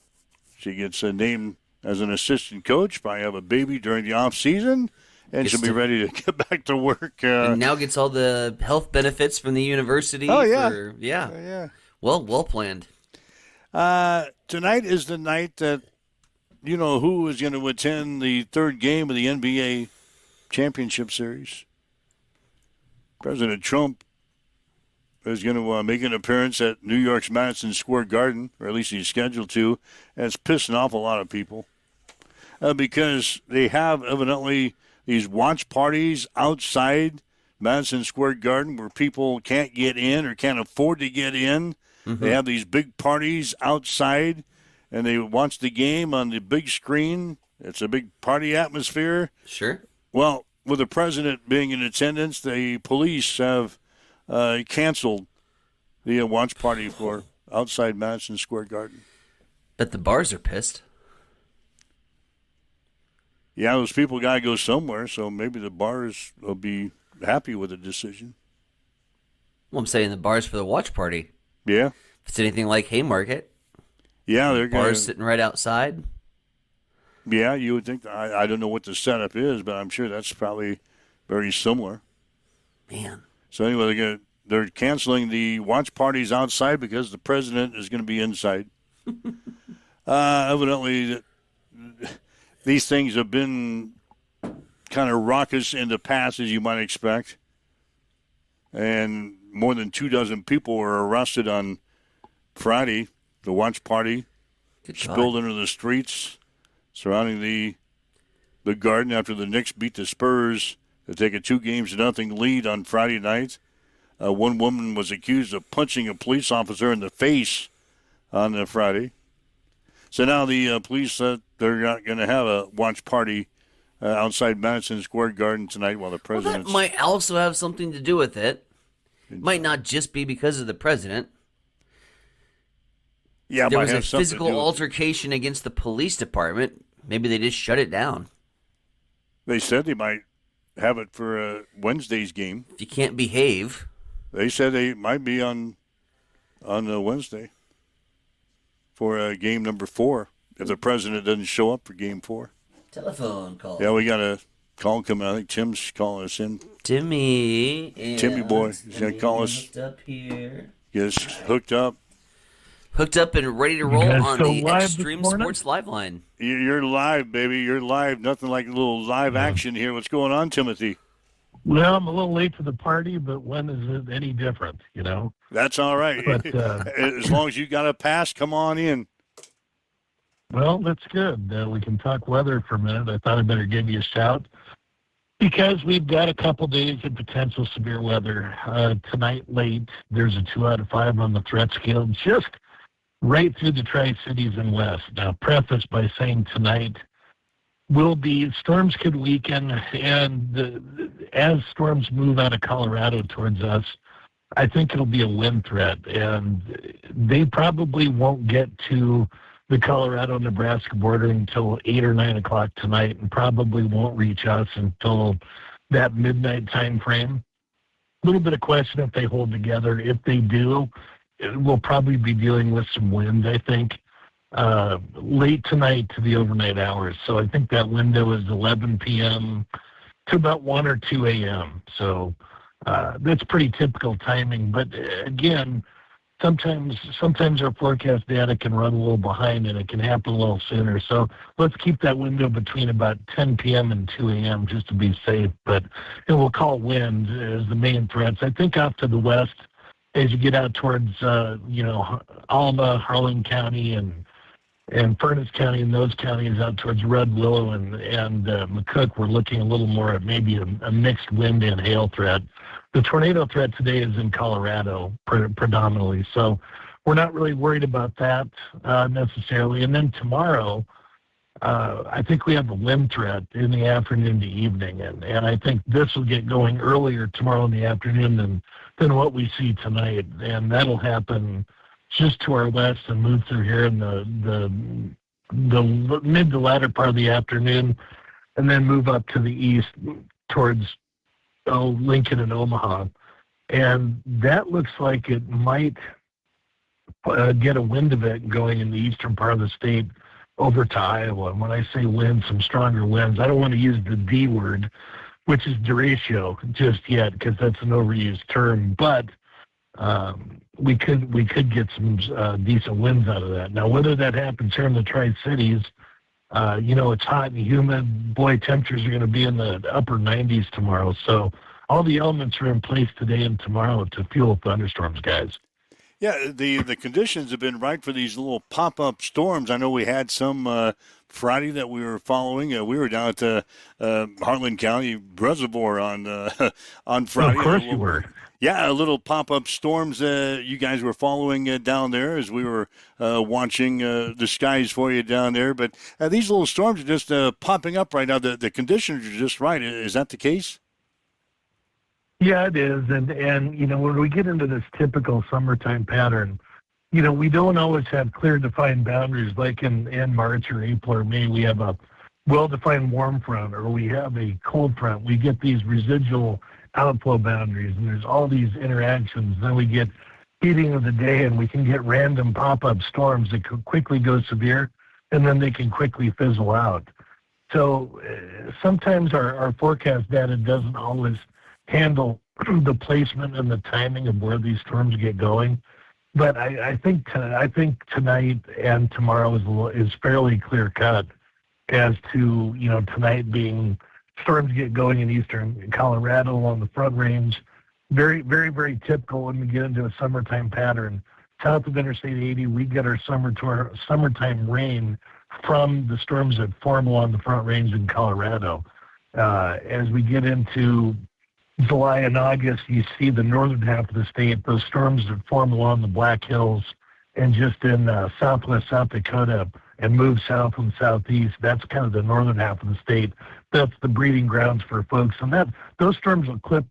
B: She gets named as an assistant coach, probably have a baby during the off season, and she'll be ready to get back to work.
C: And now gets all the health benefits from the university.
B: Oh, yeah.
C: Yeah. Well planned.
B: Tonight is the night that you know who is going to attend the third game of the NBA championship series. President Trump is going to make an appearance at New York's Madison Square Garden, or at least he's scheduled to, and it's pissing off a lot of people because they have evidently these watch parties outside Madison Square Garden where people can't get in or can't afford to get in. Mm-hmm. They have these big parties outside, and they watch the game on the big screen. It's a big party atmosphere.
C: Sure.
B: Well, with the president being in attendance, the police have canceled the watch party for outside Madison Square Garden.
C: Bet the bars are pissed.
B: Yeah, those people got to go somewhere, so maybe the bars will be happy with the decision.
C: Well, I'm saying the bars for the watch party.
B: Yeah.
C: If it's anything like Haymarket.
B: Yeah, they're going
C: bars sitting right outside.
B: Yeah, you would think. I don't know what the setup is, but I'm sure that's probably very similar.
C: Man.
B: So anyway, they're canceling the watch parties outside because the president is going to be inside. Evidently, these things have been kind of raucous in the past, as you might expect. And more than 24 people were arrested on Friday. The watch party spilled into the streets surrounding the Garden after the Knicks beat the Spurs to take a 2-0 lead on Friday night. One woman was accused of punching a police officer in the face on Friday. So now the police said they're not going to have a watch party outside Madison Square Garden tonight while the president.
C: Well, that might also have something to do with it. It might not just be because of the president.
B: Yeah,
C: there was a physical altercation against the police department. Maybe they just shut it down.
B: They said they might have it for Wednesday's game.
C: If you can't behave.
B: They said they might be on Wednesday for game number 4 if the president doesn't show up for game 4.
C: Telephone call.
B: Yeah, we got a call coming. I think Tim's calling us in.
C: Timmy
B: boy. He's going to call us.
C: Hooked up here.
B: Get us hooked up.
C: Hooked up and ready to roll on the Extreme Sports Live line.
B: You're live, baby. You're live. Nothing like a little live action here. What's going on, Timothy?
P: Well, I'm a little late to the party, but when is it any different, you know?
B: That's all right.
P: But,
B: as long as you got a pass, come on in.
P: Well, that's good. We can talk weather for a minute. I thought I'd better give you a shout because we've got a couple days of potential severe weather. Tonight late, there's a 2 out of 5 on the threat scale, just right through the Tri-Cities and West. Now, preface by saying tonight will be storms could weaken, and as storms move out of Colorado towards us, I think it'll be a wind threat, and they probably won't get to the Colorado-Nebraska border until 8 or 9 o'clock tonight, and probably won't reach us until that midnight time frame. A little bit of question if they hold together. If they do, we'll probably be dealing with some wind, I think, late tonight to the overnight hours. So I think that window is 11 p.m. to about 1 or 2 a.m. So that's pretty typical timing. But again, sometimes our forecast data can run a little behind and it can happen a little sooner. So let's keep that window between about 10 p.m. and 2 a.m. just to be safe. But we'll call wind as the main threats. I think off to the west, as you get out towards, Alma, Harlan County, and and Furnace County and those counties out towards Red Willow and McCook, we're looking a little more at maybe a mixed wind and hail threat. The tornado threat today is in Colorado predominantly, so we're not really worried about that necessarily. And then tomorrow, I think we have a wind threat in the afternoon to evening, and I think this will get going earlier tomorrow in the afternoon than what we see tonight, and that'll happen just to our west and move through here in the mid to latter part of the afternoon, and then move up to the east towards Lincoln and Omaha. And that looks like it might get a wind event going in the eastern part of the state over to Iowa. And when I say wind, some stronger winds, I don't want to use the D word, which is derecho, just yet, because that's an overused term, but we could get some decent winds out of that. Now, whether that happens here in the Tri-Cities, it's hot and humid. Boy, temperatures are going to be in the upper 90s tomorrow. So all the elements are in place today and tomorrow to fuel thunderstorms, guys.
B: Yeah, the conditions have been right for these little pop-up storms. I know we had some Friday that we were following. We were down at Harlan County Reservoir on Friday.
P: Of course you were.
B: Yeah, a little pop-up storms you guys were following down there as we were watching the skies for you down there. But these little storms are just popping up right now. The conditions are just right. Is that the case?
P: Yeah, it is. And when we get into this typical summertime pattern, we don't always have clear defined boundaries like in March or April or May. We have a well-defined warm front or we have a cold front. We get these residual outflow boundaries, and there's all these interactions. Then we get heating of the day, and we can get random pop-up storms that could quickly go severe, and then they can quickly fizzle out. So sometimes our forecast data doesn't always handle the placement and the timing of where these storms get going. But I think tonight and tomorrow is fairly clear cut as to tonight being storms get going in eastern Colorado along the Front Range. Very, very, very typical when we get into a summertime pattern. South of Interstate 80, we get our summertime rain from the storms that form along the Front Range in Colorado. As we get into July and August, you see the northern half of the state, those storms that form along the Black Hills and just in southwest South Dakota and move south and southeast. That's kind of the northern half of the state. That's the breeding grounds for folks. And those storms will clip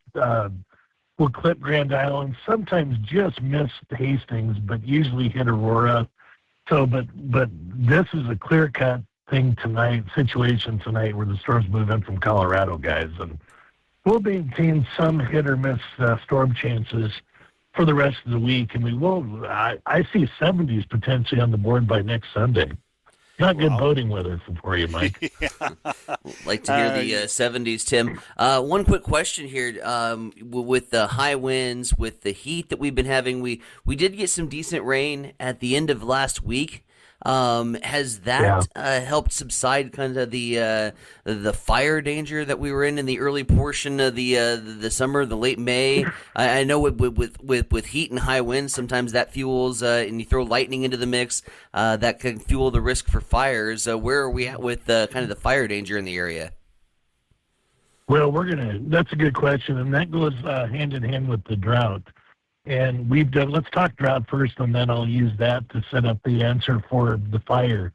P: Grand Island, sometimes just miss Hastings, but usually hit Aurora. So, but this is a clear-cut situation tonight where the storms move in from Colorado, guys. And we'll maintain some hit or miss storm chances for the rest of the week. And I see 70s potentially on the board by next Sunday. Not good boating weather for you, Mike.
C: Like to hear the 70s, Tim. One quick question here. With the high winds, with the heat that we've been having, we did get some decent rain at the end of last week. Has that helped subside kind of the fire danger that we were in the early portion of the summer, the late May? I know with heat and high winds, sometimes that fuels, and you throw lightning into the mix, that can fuel the risk for fires. Where are we at with kind of the fire danger in the area?
P: Well, that's a good question, and that goes hand in hand with the drought. And let's talk drought first, and then I'll use that to set up the answer for the fire.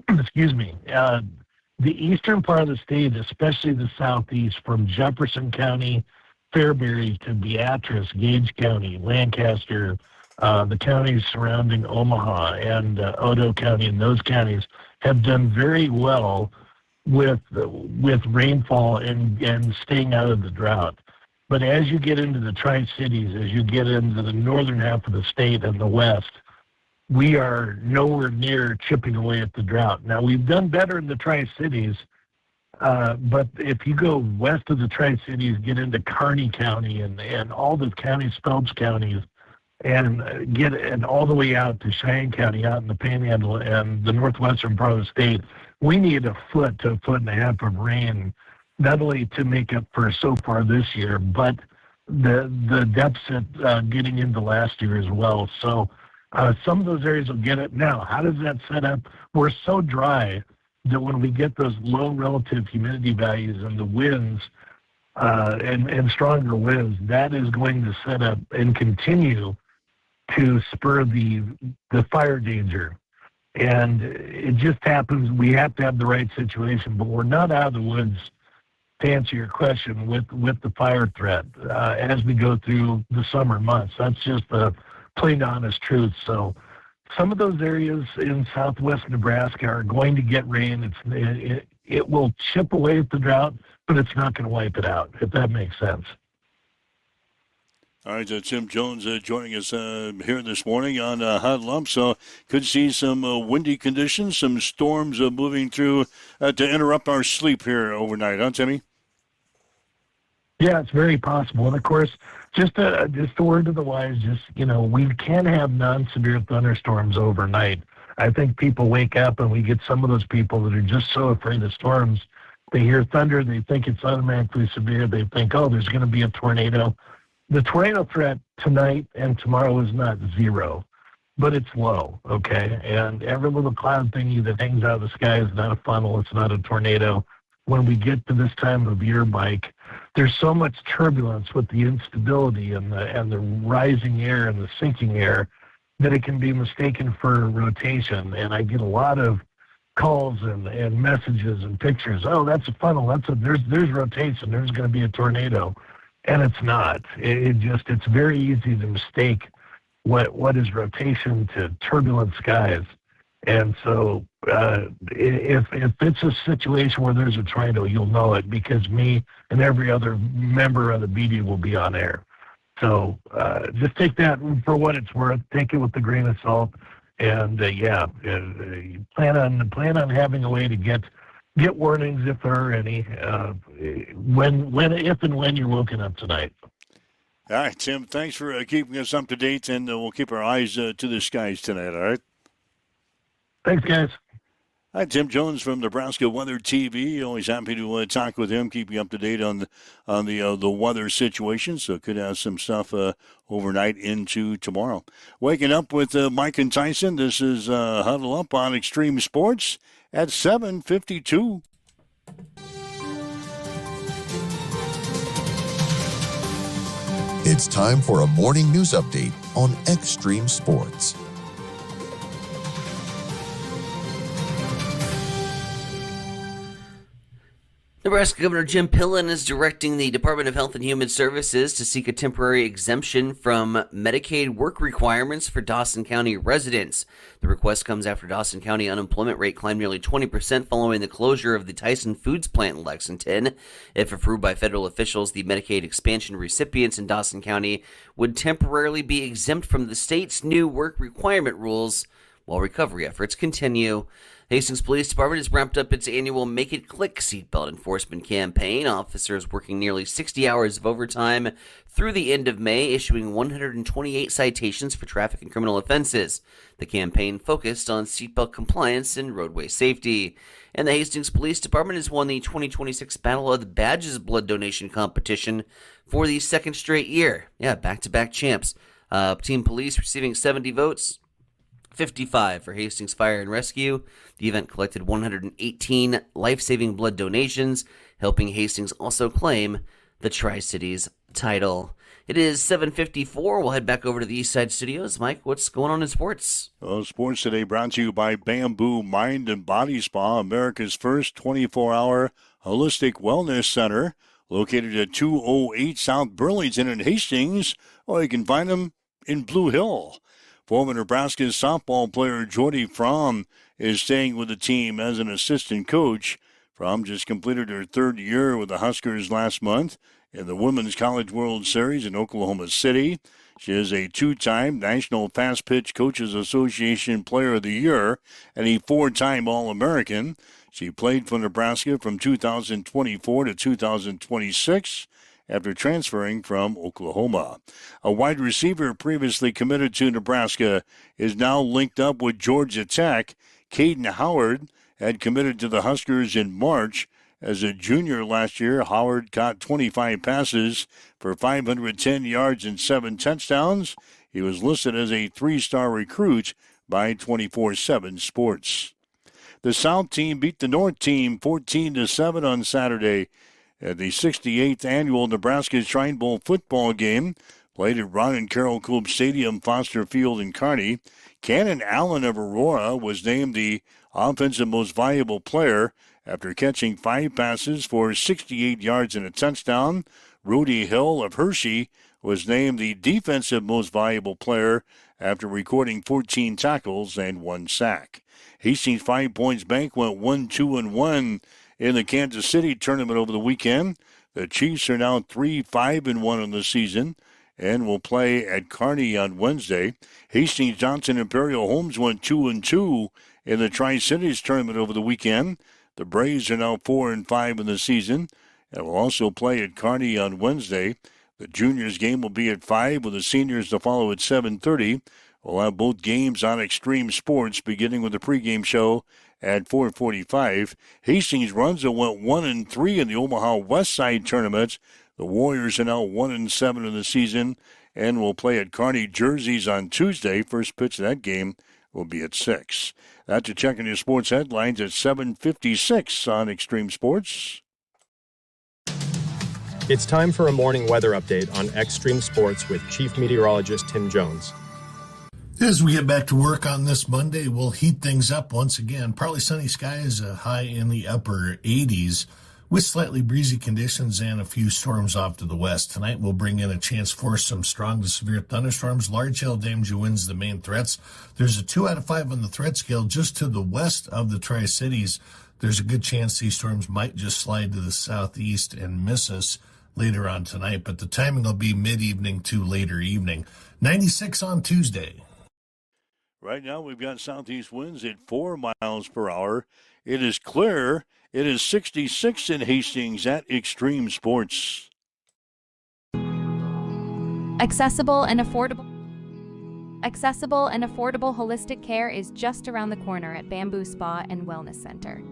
P: Excuse me. The eastern part of the state, especially the southeast, from Jefferson County, Fairbury to Beatrice, Gage County, Lancaster, the counties surrounding Omaha, and Odo County, and those counties have done very well with rainfall and staying out of the drought. But as you get into the Tri-Cities, as you get into the northern half of the state and the west, we are nowhere near chipping away at the drought. Now, we've done better in the Tri-Cities, but if you go west of the Tri-Cities, get into Kearney County and all the counties, Phelps counties, and all the way out to Cheyenne County, out in the Panhandle and the northwestern part of the state, we need a foot to a foot and a half of rain, not only to make up for so far this year, but the deficit getting into last year as well. So Some of those areas will get it. Now, how does that set up? We're so dry that when we get those low relative humidity values and the winds and stronger winds, that is going to set up and continue to spur the fire danger. And it just happens, we have to have the right situation, but we're not out of the woods, to answer your question, with the fire threat as we go through the summer months. That's just the plain honest truth. So some of those areas in southwest Nebraska are going to get rain. It will chip away at the drought, but it's not going to wipe it out, if that makes sense.
B: All right, Tim Jones joining us here this morning on Huddle Up. So could see some windy conditions, some storms moving through to interrupt our sleep here overnight, huh, Timmy?
P: Yeah, it's very possible. And, of course, just a word to the wise, we can have non-severe thunderstorms overnight. I think people wake up and we get some of those people that are just so afraid of storms. They hear thunder, they think it's automatically severe. They think, oh, there's going to be a tornado. The tornado threat tonight and tomorrow is not zero, but it's low, okay? And every little cloud thingy that hangs out of the sky is not a funnel. It's not a tornado. When we get to this time of year, Mike, there's so much turbulence with the instability and the rising air and the sinking air that it can be mistaken for rotation. And I get a lot of calls and messages and pictures. Oh, that's a funnel. There's rotation. There's going to be a tornado. And it's not. It's very easy to mistake what is rotation to turbulent skies. And so if it's a situation where there's a tornado, you'll know it because me and every other member of the media will be on air. So just take that for what it's worth. Take it with a grain of salt. And plan on having a way to get warnings if there are any if and when you're woken up tonight.
B: All right, Tim, thanks for keeping us up to date, and we'll keep our eyes to the skies tonight, all right?
P: Thanks, guys.
B: Hi, Tim Jones from Nebraska Weather TV. Always happy to talk with him, keep you up to date on the weather situation. So could have some stuff overnight into tomorrow. Waking up with Mike and Tyson. This is Huddle Up on Extreme Sports at 7:52.
G: It's time for a morning news update on Extreme Sports.
C: Nebraska Governor Jim Pillen is directing the Department of Health and Human Services to seek a temporary exemption from Medicaid work requirements for Dawson County residents. The request comes after Dawson County unemployment rate climbed nearly 20% following the closure of the Tyson Foods plant in Lexington. If approved by federal officials, the Medicaid expansion recipients in Dawson County would temporarily be exempt from the state's new work requirement rules while recovery efforts continue. Hastings Police Department has ramped up its annual Make It Click seatbelt enforcement campaign. Officers working nearly 60 hours of overtime through the end of May, issuing 128 citations for traffic and criminal offenses. The campaign focused on seatbelt compliance and roadway safety. And the Hastings Police Department has won the 2026 Battle of the Badges blood donation competition for the second straight year. Yeah, back-to-back champs. Team Police receiving 70 votes. 55 for Hastings Fire and Rescue. The event collected 118 life-saving blood donations, helping Hastings also claim the Tri-Cities title. It is 7:54. We'll head back over to the East Side Studios. Mike, what's going on in sports?
B: Well, sports today brought to you by Bamboo Mind and Body Spa, America's first 24-hour holistic wellness center, located at 208 South Burlington in Hastings, or you can find them in Blue Hill. Former Nebraska softball player Jordy Fromm is staying with the team as an assistant coach. Fromm just completed her third year with the Huskers last month in the Women's College World Series in Oklahoma City. She is a two-time National Fast Pitch Coaches Association Player of the Year and a four-time All-American. She played for Nebraska from 2024 to 2026. After transferring from Oklahoma. A wide receiver previously committed to Nebraska is now linked up with Georgia Tech. Caden Howard had committed to the Huskers in March. As a junior last year, Howard caught 25 passes for 510 yards and 7 touchdowns. He was listed as a 3-star recruit by 24/7 Sports. The South team beat the North team 14-7 on Saturday at the 68th annual Nebraska Shrine Bowl football game, played at Ron and Carol Coop Stadium, Foster Field in Kearney. Cannon Allen of Aurora was named the offensive most valuable player after catching 5 passes for 68 yards and a touchdown. Rudy Hill of Hershey was named the defensive most valuable player after recording 14 tackles and 1 sack. Hastings 5 Points Bank went 1-2-1 in the Kansas City tournament over the weekend. The Chiefs are now 3-5-1 in the season and will play at Kearney on Wednesday. Hastings Johnson Imperial Homes went 2-2 in the Tri-Cities tournament over the weekend. The Braves are now 4-5 in the season and will also play at Kearney on Wednesday. The juniors game will be at 5 with the seniors to follow at 7:30. We'll have both games on Extreme Sports, beginning with the pregame show at 4:45. Hastings Runza went 1-3 in the Omaha West Side tournament. The Warriors are now 1-7 in the season and will play at Kearney Jerseys on Tuesday. First pitch of that game will be at 6. That's a check on your sports headlines at 7:56 on Extreme Sports.
H: It's time for a morning weather update on Extreme Sports with Chief Meteorologist Tim Jones.
I: As we get back to work on this Monday, we'll heat things up once again. Partly sunny skies, a high in the upper 80s, with slightly breezy conditions and a few storms off to the west. Tonight we'll bring in a chance for some strong to severe thunderstorms. Large hail damage winds the main threats. There's a 2 out of 5 on the threat scale just to the west of the Tri-Cities. There's a good chance these storms might just slide to the southeast and miss us later on tonight, but the timing will be mid-evening to later evening. 96 on Tuesday.
B: Right now we've got southeast winds at 4 miles per hour. It is clear. It is 66 in Hastings at Extreme Sports.
L: Accessible and affordable holistic care is just around the corner at Bamboo Spa and Wellness Center.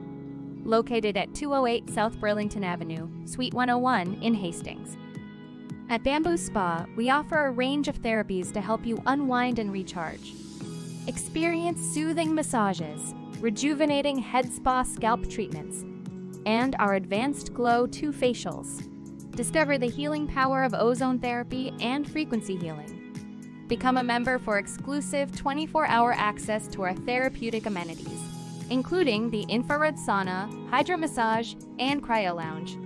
L: Located at 208 South Burlington Avenue, Suite 101 in Hastings. At Bamboo Spa, we offer a range of therapies to help you unwind and recharge. Experience soothing massages, rejuvenating head spa scalp treatments, and our Advanced Glow 2 facials. Discover the healing power of ozone therapy and frequency healing. Become a member for exclusive 24-hour access to our therapeutic amenities, including the infrared sauna, hydro massage, and cryo lounge.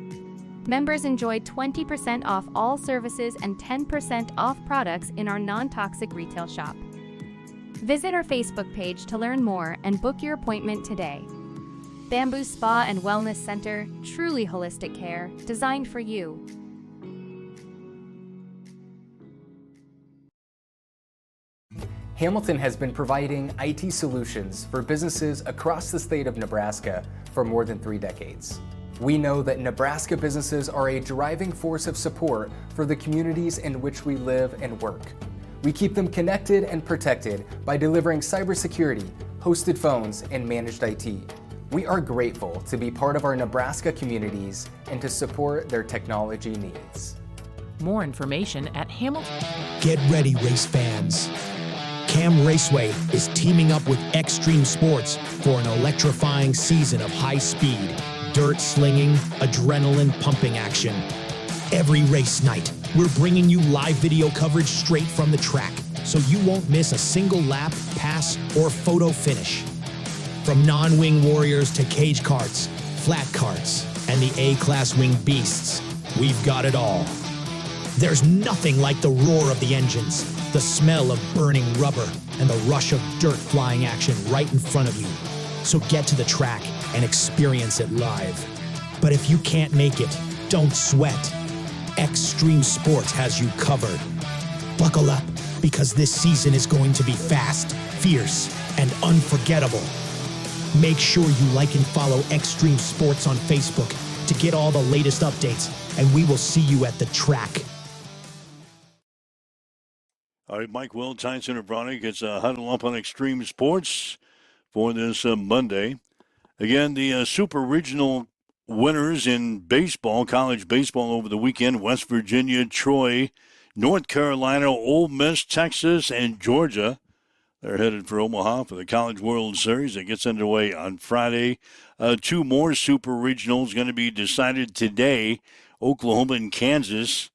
L: Members enjoy 20% off all services and 10% off products in our non-toxic retail shop. Visit our Facebook page to learn more and book your appointment today. Bamboo Spa and Wellness Center, truly holistic care, designed for you.
Q: Hamilton has been providing IT solutions for businesses across the state of Nebraska for more than 3 decades. We know that Nebraska businesses are a driving force of support for the communities in which we live and work. We keep them connected and protected by delivering cybersecurity, hosted phones, and managed IT. We are grateful to be part of our Nebraska communities and to support their technology needs.
R: More information at Hamilton.
J: Get ready, race fans. Cam Raceway is teaming up with Extreme Sports for an electrifying season of high-speed, dirt-slinging, adrenaline-pumping action. Every race night, we're bringing you live video coverage straight from the track, so you won't miss a single lap, pass, or photo finish. From non-wing warriors to cage karts, flat karts, and the A-class wing beasts, we've got it all. There's nothing like the roar of the engines, the smell of burning rubber, and the rush of dirt flying action right in front of you. So get to the track and experience it live. But if you can't make it, don't sweat. Extreme Sports has you covered. Buckle up, because this season is going to be fast, fierce, and unforgettable. Make sure you like and follow Extreme Sports on Facebook to get all the latest updates, and we will see you at the track.
B: All right, Mike Will, Tyson and Bronick. It's a huddle up on Extreme Sports for this Monday. Again, the Super Regional winners in baseball, college baseball over the weekend. West Virginia, Troy, North Carolina, Ole Miss, Texas, and Georgia. They're headed for Omaha for the College World Series. It gets underway on Friday. 2 more Super Regionals going to be decided today. Oklahoma and Kansas.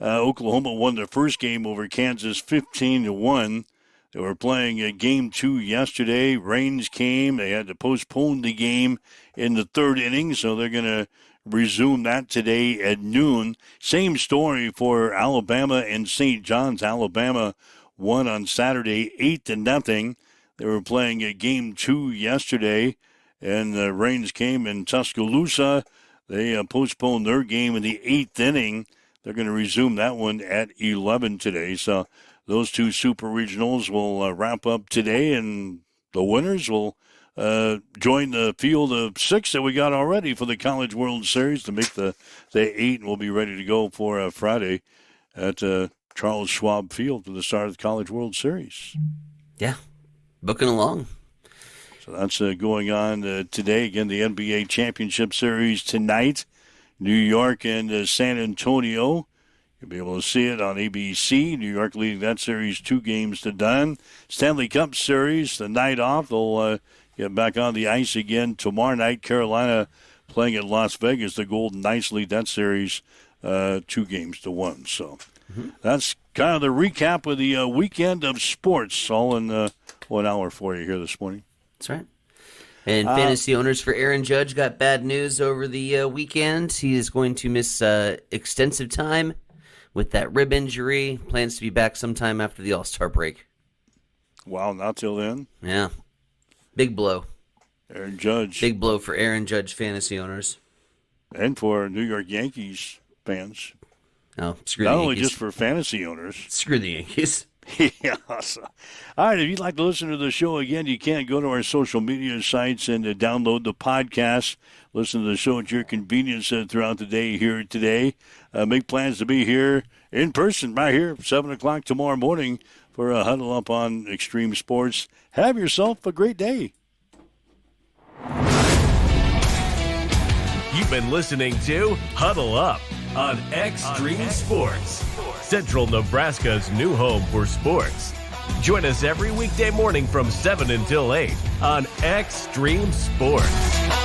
B: Oklahoma won their first game over Kansas 15-1. They were playing Game 2 yesterday. Rains came. They had to postpone the game in the 3rd inning, so they're going to resume that today at noon. Same story for Alabama and St. John's. Alabama won on Saturday 8-0. They were playing Game 2 yesterday, and the rains came in Tuscaloosa. They postponed their game in the 8th inning. They're going to resume that one at 11 today. So those 2 Super Regionals will wrap up today, and the winners will join the field of 6 that we got already for the College World Series to make the 8, and we'll be ready to go for Friday at Charles Schwab Field for the start of the College World Series.
C: Yeah, booking along.
B: So that's going on today. Again, the NBA Championship Series tonight. New York and San Antonio. You'll be able to see it on ABC. New York leading that series 2-0. Stanley Cup Series, the night off. They'll get back on the ice again tomorrow night. Carolina playing at Las Vegas. The Golden Knights lead that series 2-1. So that's kind of the recap of the weekend of sports, all in 1 hour for you here this morning.
C: That's right. And fantasy owners for Aaron Judge got bad news over the weekend. He is going to miss extensive time with that rib injury. Plans to be back sometime after the All-Star break.
B: Wow, not till then?
C: Yeah. Big blow.
B: Aaron Judge.
C: Big blow for Aaron Judge fantasy owners.
B: And for New York Yankees fans.
C: No, screw the Yankees.
B: Not only just for fantasy owners.
C: Screw the Yankees.
B: Yeah. So, all right, if you'd like to listen to the show again, you can go to our social media sites and download the podcast. Listen to the show at your convenience throughout the day here today. Make plans to be here in person right here, 7 o'clock tomorrow morning for a Huddle Up on Extreme Sports. Have yourself a great day.
A: You've been listening to Huddle Up on Extreme Sports, Central Nebraska's new home for sports. Join us every weekday morning from 7 until 8 on Extreme Sports.